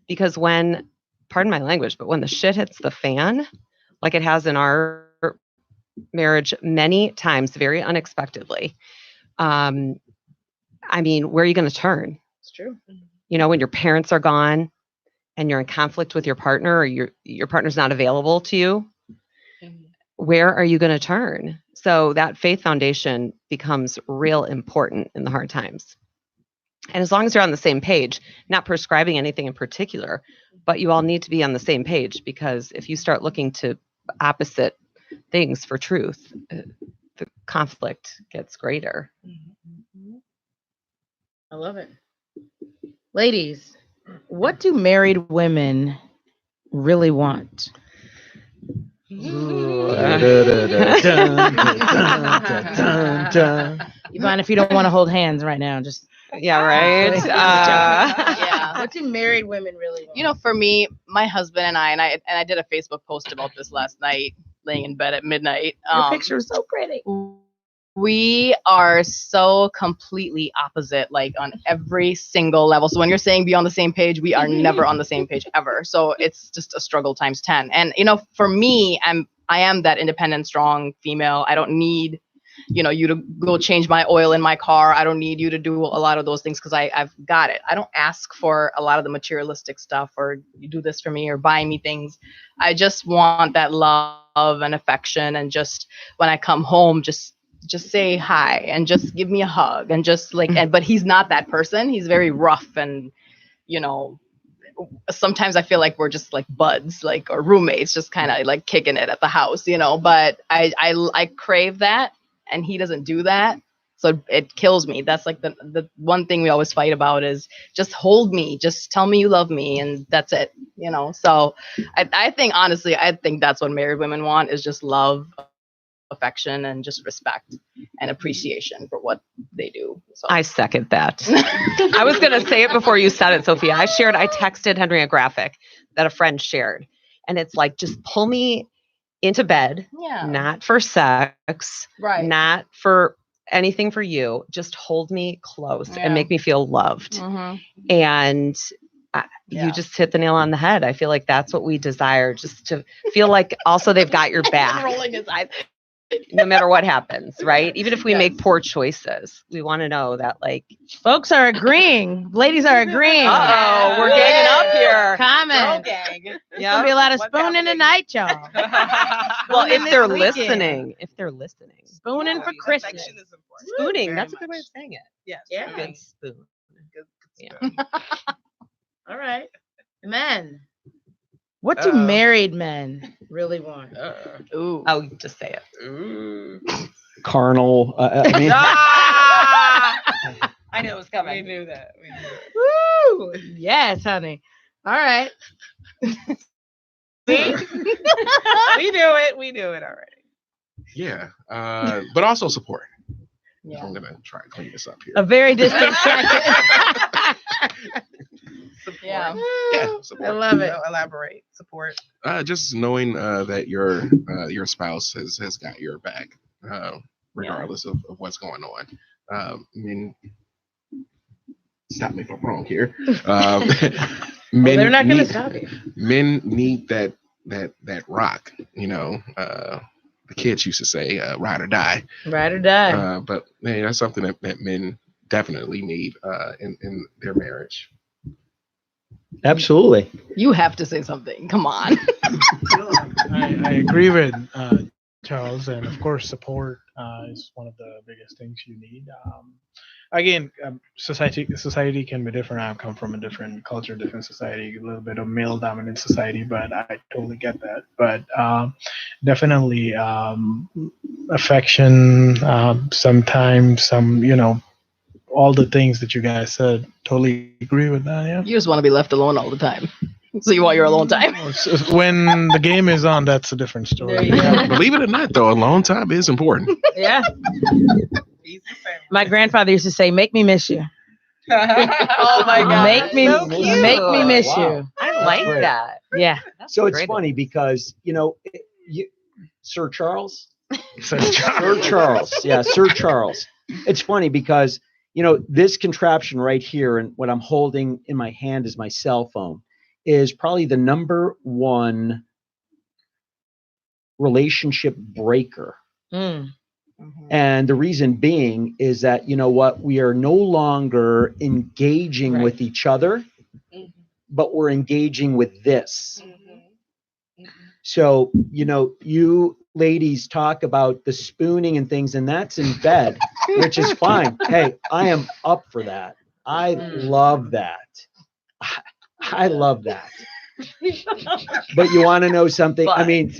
Because when, pardon my language, but when the shit hits the fan, like it has in our marriage many times, very unexpectedly, where are you going to turn? It's true. When your parents are gone and you're in conflict with your partner, or your partner's not available to you, where are you going to turn? So that faith foundation becomes real important in the hard times. And as long as you're on the same page, not prescribing anything in particular, but you all need to be on the same page, because if you start looking to opposite things for truth, the conflict gets greater. I love it. Ladies, what do married women really want? Yvonne, if you don't want to hold hands right now, just yeah, right. Yeah. What do married women really want? For me, my husband and I did a Facebook post about this last night, laying in bed at midnight. Your picture is so pretty. We are so completely opposite, like on every single level. So when you're saying be on the same page, we are never on the same page ever. So it's just a struggle times 10. And for me, I am that independent, strong female. I don't need you to go change my oil in my car. I don't need you to do a lot of those things because I've got it. I don't ask for a lot of the materialistic stuff, or you do this for me or buy me things. I just want that love and affection, and just when I come home, just say hi and just give me a hug and just but he's not that person. He's very rough and sometimes I feel like we're just like buds, like, or roommates, just kind of like kicking it at the house, but I crave that, and he doesn't do that. So it kills me. That's like the one thing we always fight about is just hold me, just tell me you love me, and that's it, So I think, honestly, I think that's what married women want, is just love, affection, and just respect and appreciation for what they do. So I second that. I was going to say it before you said it, Sophia. I texted Henry a graphic that a friend shared, and it's like, just pull me into bed, not for sex, right, not for anything for you, just hold me close and make me feel loved. And you just hit the nail on the head. I feel like that's what we desire, just to feel like also they've got your back. Rolling his eyes. No matter what happens, right? Even if we make poor choices, we want to know that, like, folks are agreeing. Ladies are agreeing. Uh-oh, we're ganging up here. Comment. Yeah. There's gonna be a lot of spooning tonight, y'all. Well, if they're listening. Spooning for Christmas. Spooning, that's a good way of saying it. Yes. Yeah. A good spoon. Good Yeah. All right. Men. What do married men really want? Ooh. Oh, just say it. Ooh. Carnal. I mean, I knew it was coming. We knew that. Woo! Yes, honey. All right. We do it. We do it already. Yeah. But also support. Yeah. I'm gonna try and clean this up here. A very distant second. Yeah. Yeah, support. I love it. So elaborate. Support. Just knowing that your spouse has got your back, regardless of what's going on. I mean, stop me if I'm wrong here. Men they're not going to need- stop you. Men need that rock. The kids used to say, "Ride or die." Ride or die. But man, that's something that men definitely need in their marriage. absolutely. You have to say something. Come on. I agree with Charles, and of course, support is one of the biggest things you need. Again, society can be different. I come from a different culture, different society, a little bit of male dominant society, but I totally get that. But definitely affection, sometimes all the things that you guys said. Totally agree with that. Yeah. You just want to be left alone all the time. So you want your alone time. When the game is on, that's a different story. There you go. Believe it or not, though, alone time is important. Yeah. He's the same. My grandfather used to say, "Make me miss you. Oh my God. Make me miss Wow. you." I like great. that. Yeah. So it's great. funny because, Sir Charles? So, Sir Charles. Yeah, Sir Charles. It's funny because, this contraption right here, and what I'm holding in my hand is my cell phone, is probably the number one relationship breaker. Mm. And the reason being is that, we are no longer engaging with each other, but we're engaging with this. So, you ladies talk about the spooning and things, and that's in bed, which is fine. Hey, I am up for that. I love that. I love that. But you want to know something? I mean,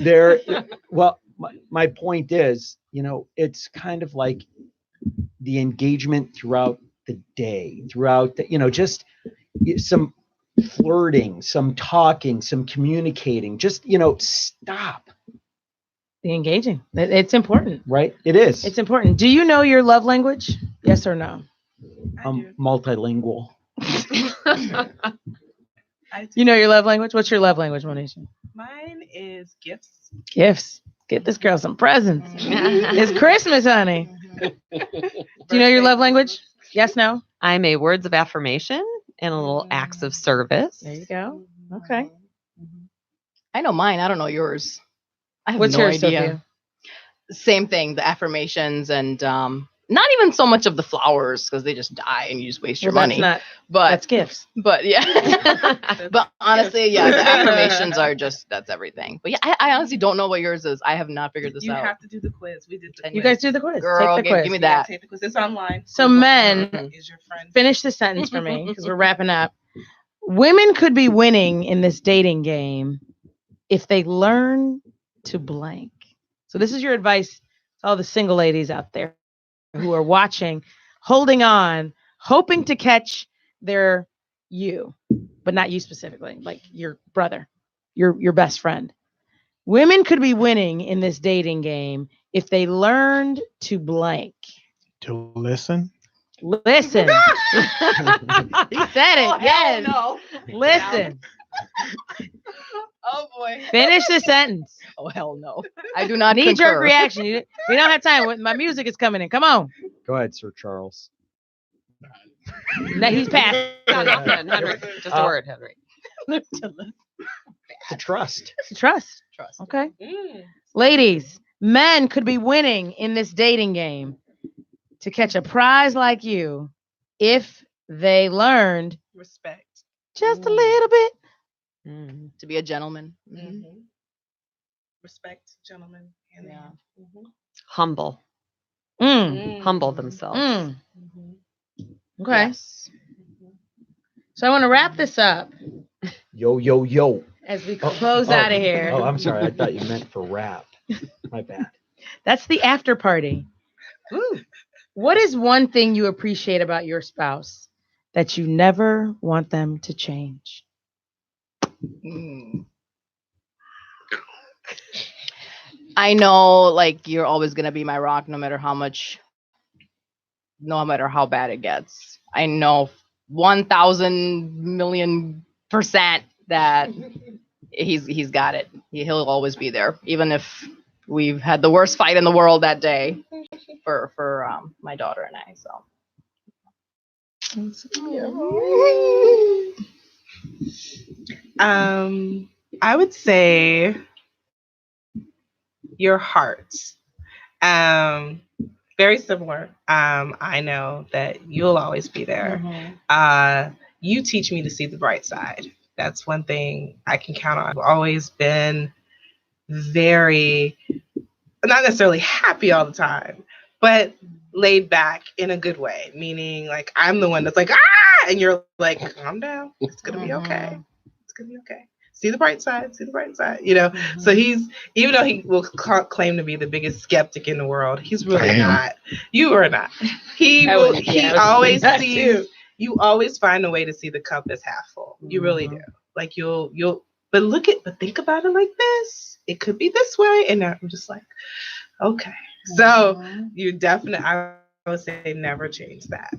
my point is, it's kind of like the engagement throughout the day, just some flirting, some talking, some communicating, just, stop. The engaging. It's important. Right? It is. It's important. Do you know your love language? Yes or no? I'm multilingual. You know your love language? What's your love language, Monisha? Mine is gifts. Gifts. Get this girl some presents. It's Christmas, honey. Do you know your love language? Yes, no? I'm a words of affirmation and a little acts of service. There you go. Okay. I know mine. I don't know yours. I have What's no yours, idea. Sophia? Same thing, the affirmations, and not even so much of the flowers, because they just die and you just waste your money. That's But gifts. But yeah. But honestly, yeah, the affirmations are that's everything. But yeah, I honestly don't know what yours is. I have not figured this You out. have to do the quiz. We did the quiz. You guys do the quiz. Girl, Take the quiz. give me that. Take the quiz. It's online. So men, Is your friend. finish the sentence for me because we're wrapping up. Women could be winning in this dating game if they learn to blank. So this is your advice to all the single ladies out there who are watching, holding on, hoping to catch their you, but not you specifically, like your brother, your best friend. Women could be winning in this dating game if they learned to blank. To listen. Listen. He said it. Yes. No. Listen. Oh boy. Finish the sentence. Oh hell no. I do not Knee jerk concur. reaction. We don't have time. My music is coming in. Come on. Go ahead, Sir Charles. No, he's passed. Nothing, Henry. Just a word, Henry. To trust. Trust. Trust. Okay. Ladies, men could be winning in this dating game to catch a prize like you if they learned Respect. just a little bit. To be a gentleman. Respect, gentlemen. And Yeah. Humble. Mm. Humble themselves. Mm. Okay. Yes. So I want to wrap this up Yo, yo, yo. as we close out of here. Oh, I'm sorry. I thought you meant for rap. My bad. That's the after party. What is one thing you appreciate about your spouse that you never want them to change? I know, like, you're always gonna be my rock, no matter how bad it gets. I know 1,000,000,000% that he's got it. He'll always be there, even if we've had the worst fight in the world that day for my daughter and I. So. I would say your heart. Very similar. I know that you'll always be there. You teach me to see the bright side. That's one thing I can count on. I've always been very, not necessarily happy all the time, but laid back in a good way. Meaning, like, I'm the one that's like, and you're like, calm down. It's going to be okay. It's going to be okay. See the bright side. See the bright side. You know. So he's, even though he will claim to be the biggest skeptic in the world, he's really not. You are not. He always sees. You always find a way to see the cup as half full. You really do. Like you'll. But think about it like this. It could be this way, and I'm just like, okay. So you definitely, I would say, never change that.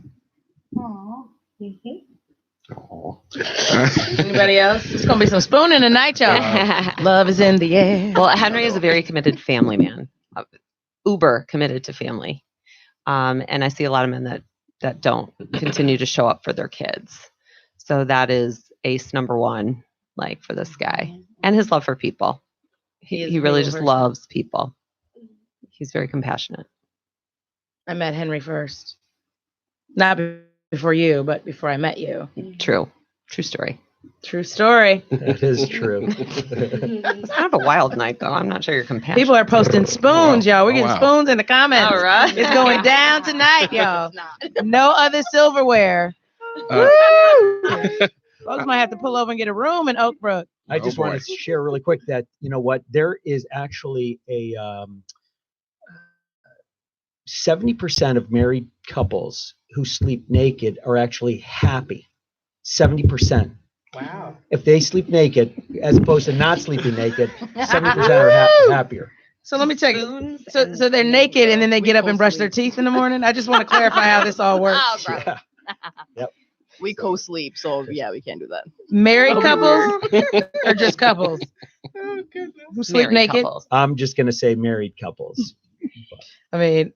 Anybody else? It's gonna be some spooning tonight, y'all. Love is in the air. Well, Henry is a very committed family man, uber committed to family, and I see a lot of men that don't continue to show up for their kids. So that is ace number one, like, for this guy, and his love for people. He really just loves people. He's very compassionate. I met Henry first, not before you, but before I met you. True story. True story. It is true. It's kind of a wild night, though. I'm not sure you're compassionate. People are posting spoons, y'all. We're getting spoons in the comments. All right. It's going down tonight, y'all. No other silverware. Folks might have to pull over and get a room in Oak Brook. I just want to share really quick that, you know what, there is actually a 70% of married couples who sleep naked are actually happy. 70%. Wow. If they sleep naked, as opposed to not sleeping naked, 70% are happier. So let me tell you. So they're naked and then they get up and brush their teeth in the morning. I just want to clarify how this all works. Yeah. Yep. We co-sleep, so yeah, we can't do that. Married couples or just couples who sleep Married naked? couples. I'm just going to say married couples. I mean,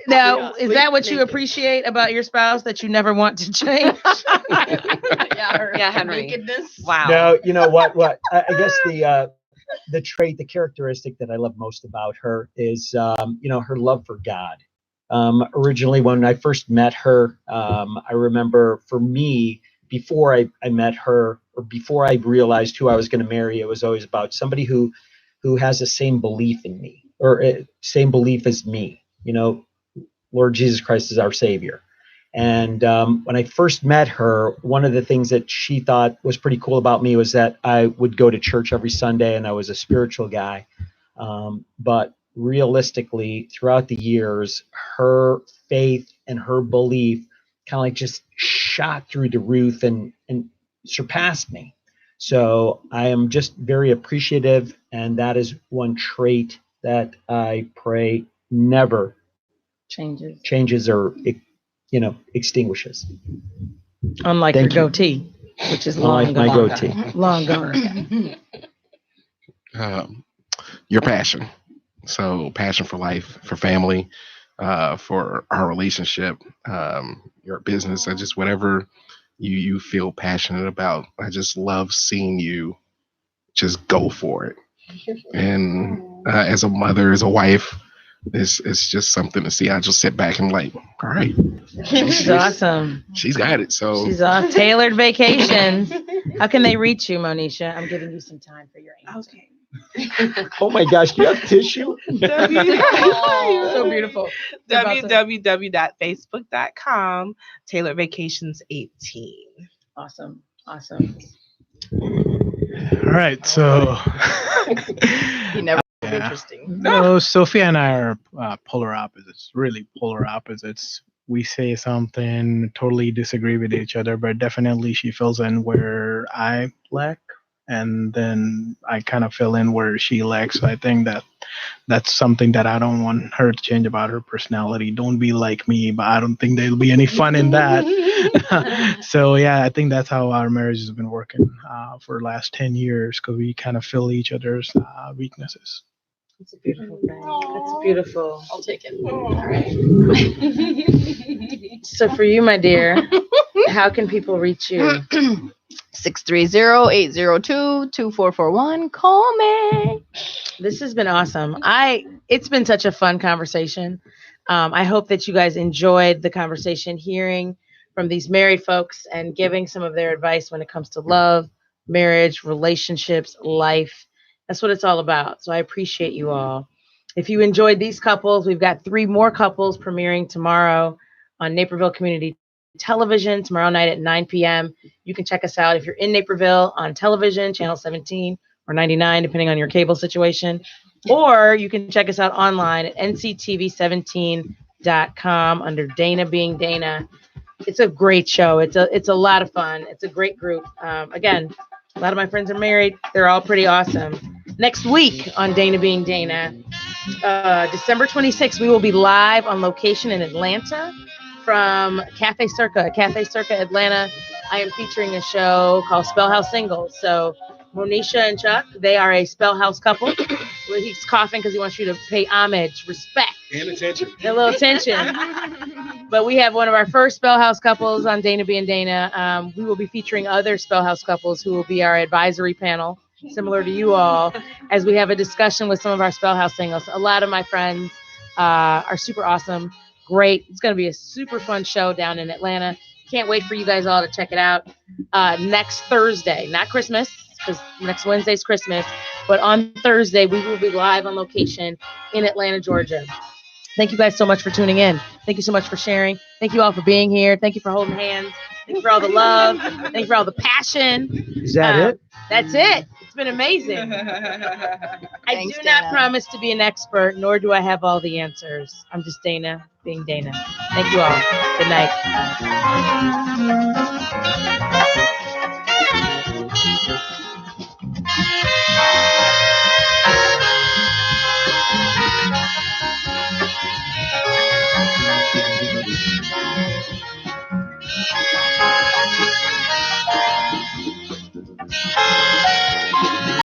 now, is that what you appreciate about your spouse that you never want to change? Yeah, Henry. Nakedness. Wow. No, you know what? I guess the trait, the characteristic that I love most about her is, her love for God. Originally, when I first met her, I remember, for me, before I met her, or before I realized who I was going to marry, it was always about somebody who has the same belief in me, or same belief as me. You know, Lord Jesus Christ is our Savior. And when I first met her, one of the things that she thought was pretty cool about me was that I would go to church every Sunday and I was a spiritual guy. But realistically, throughout the years, her faith and her belief kind of like just shot through the roof and surpassed me. So I am just very appreciative. And that is one trait that I pray never changes or extinguishes. Unlike Thank your you. goatee, which is Unlike my goatee. Long gone. Your passion. So passion for life, for family, for our relationship, your business, and just whatever you feel passionate about. I just love seeing you just go for it. And as a mother, as a wife, it's just something to see. I just sit back and like, all right. She's awesome. She's got it. So she's off. Tailored Vacations. How can they reach you, Monisha? I'm giving you some time for your answer. Okay. Oh my gosh, do you have tissue? So beautiful. www.facebook.com tailoredvacations18. Awesome. All right, so He never interesting. No, Sophia and I are polar opposites, really polar opposites. We say something, totally disagree with each other, but definitely she fills in where I lack, and then I kind of fill in where she lacks. So I think that's something that I don't want her to change about her personality. Don't be like me, but I don't think there'll be any fun in that. So yeah, I think that's how our marriage has been working for the last 10 years, because we kind of fill each other's weaknesses. It's a beautiful thing. That's beautiful. I'll take it. All right. So for you, my dear, how can people reach you? 630-802-2441. Call me. This has been awesome. It's been such a fun conversation. I hope that you guys enjoyed the conversation, hearing from these married folks and giving some of their advice when it comes to love, marriage, relationships, life. That's what it's all about. So I appreciate you all. If you enjoyed these couples, we've got 3 more couples premiering tomorrow on Naperville Community Television tomorrow night at 9 p.m. You can check us out if you're in Naperville on television, channel 17 or 99, depending on your cable situation. Or you can check us out online at nctv17.com under Dana Being Dana. It's a great show. It's a lot of fun. It's a great group. Again, a lot of my friends are married. They're all pretty awesome. Next week on Dana Being Dana, December 26th, we will be live on location in Atlanta from Cafe Circa Atlanta. I am featuring a show called Spellhouse Singles. So Monisha and Chuck, they are a Spellhouse couple. He's coughing because he wants you to pay homage, respect, and attention. A little attention. But we have one of our first Spellhouse couples on Dana Being Dana. We will be featuring other Spellhouse couples who will be our advisory panel, similar to you all, as we have a discussion with some of our Spellhouse singles. A lot of my friends are super awesome. Great. It's going to be a super fun show down in Atlanta. Can't wait for you guys all to check it out. Next Thursday, not Christmas, because next Wednesday's Christmas, but on Thursday, we will be live on location in Atlanta, Georgia. Thank you guys so much for tuning in. Thank you so much for sharing. Thank you all for being here. Thank you for holding hands. Thank you for all the love. Thank you for all the passion. Is that it? That's it. It's been amazing. I do not promise to be an expert, nor do I have all the answers. I'm just Dana Being Dana. Thank you all. Good night.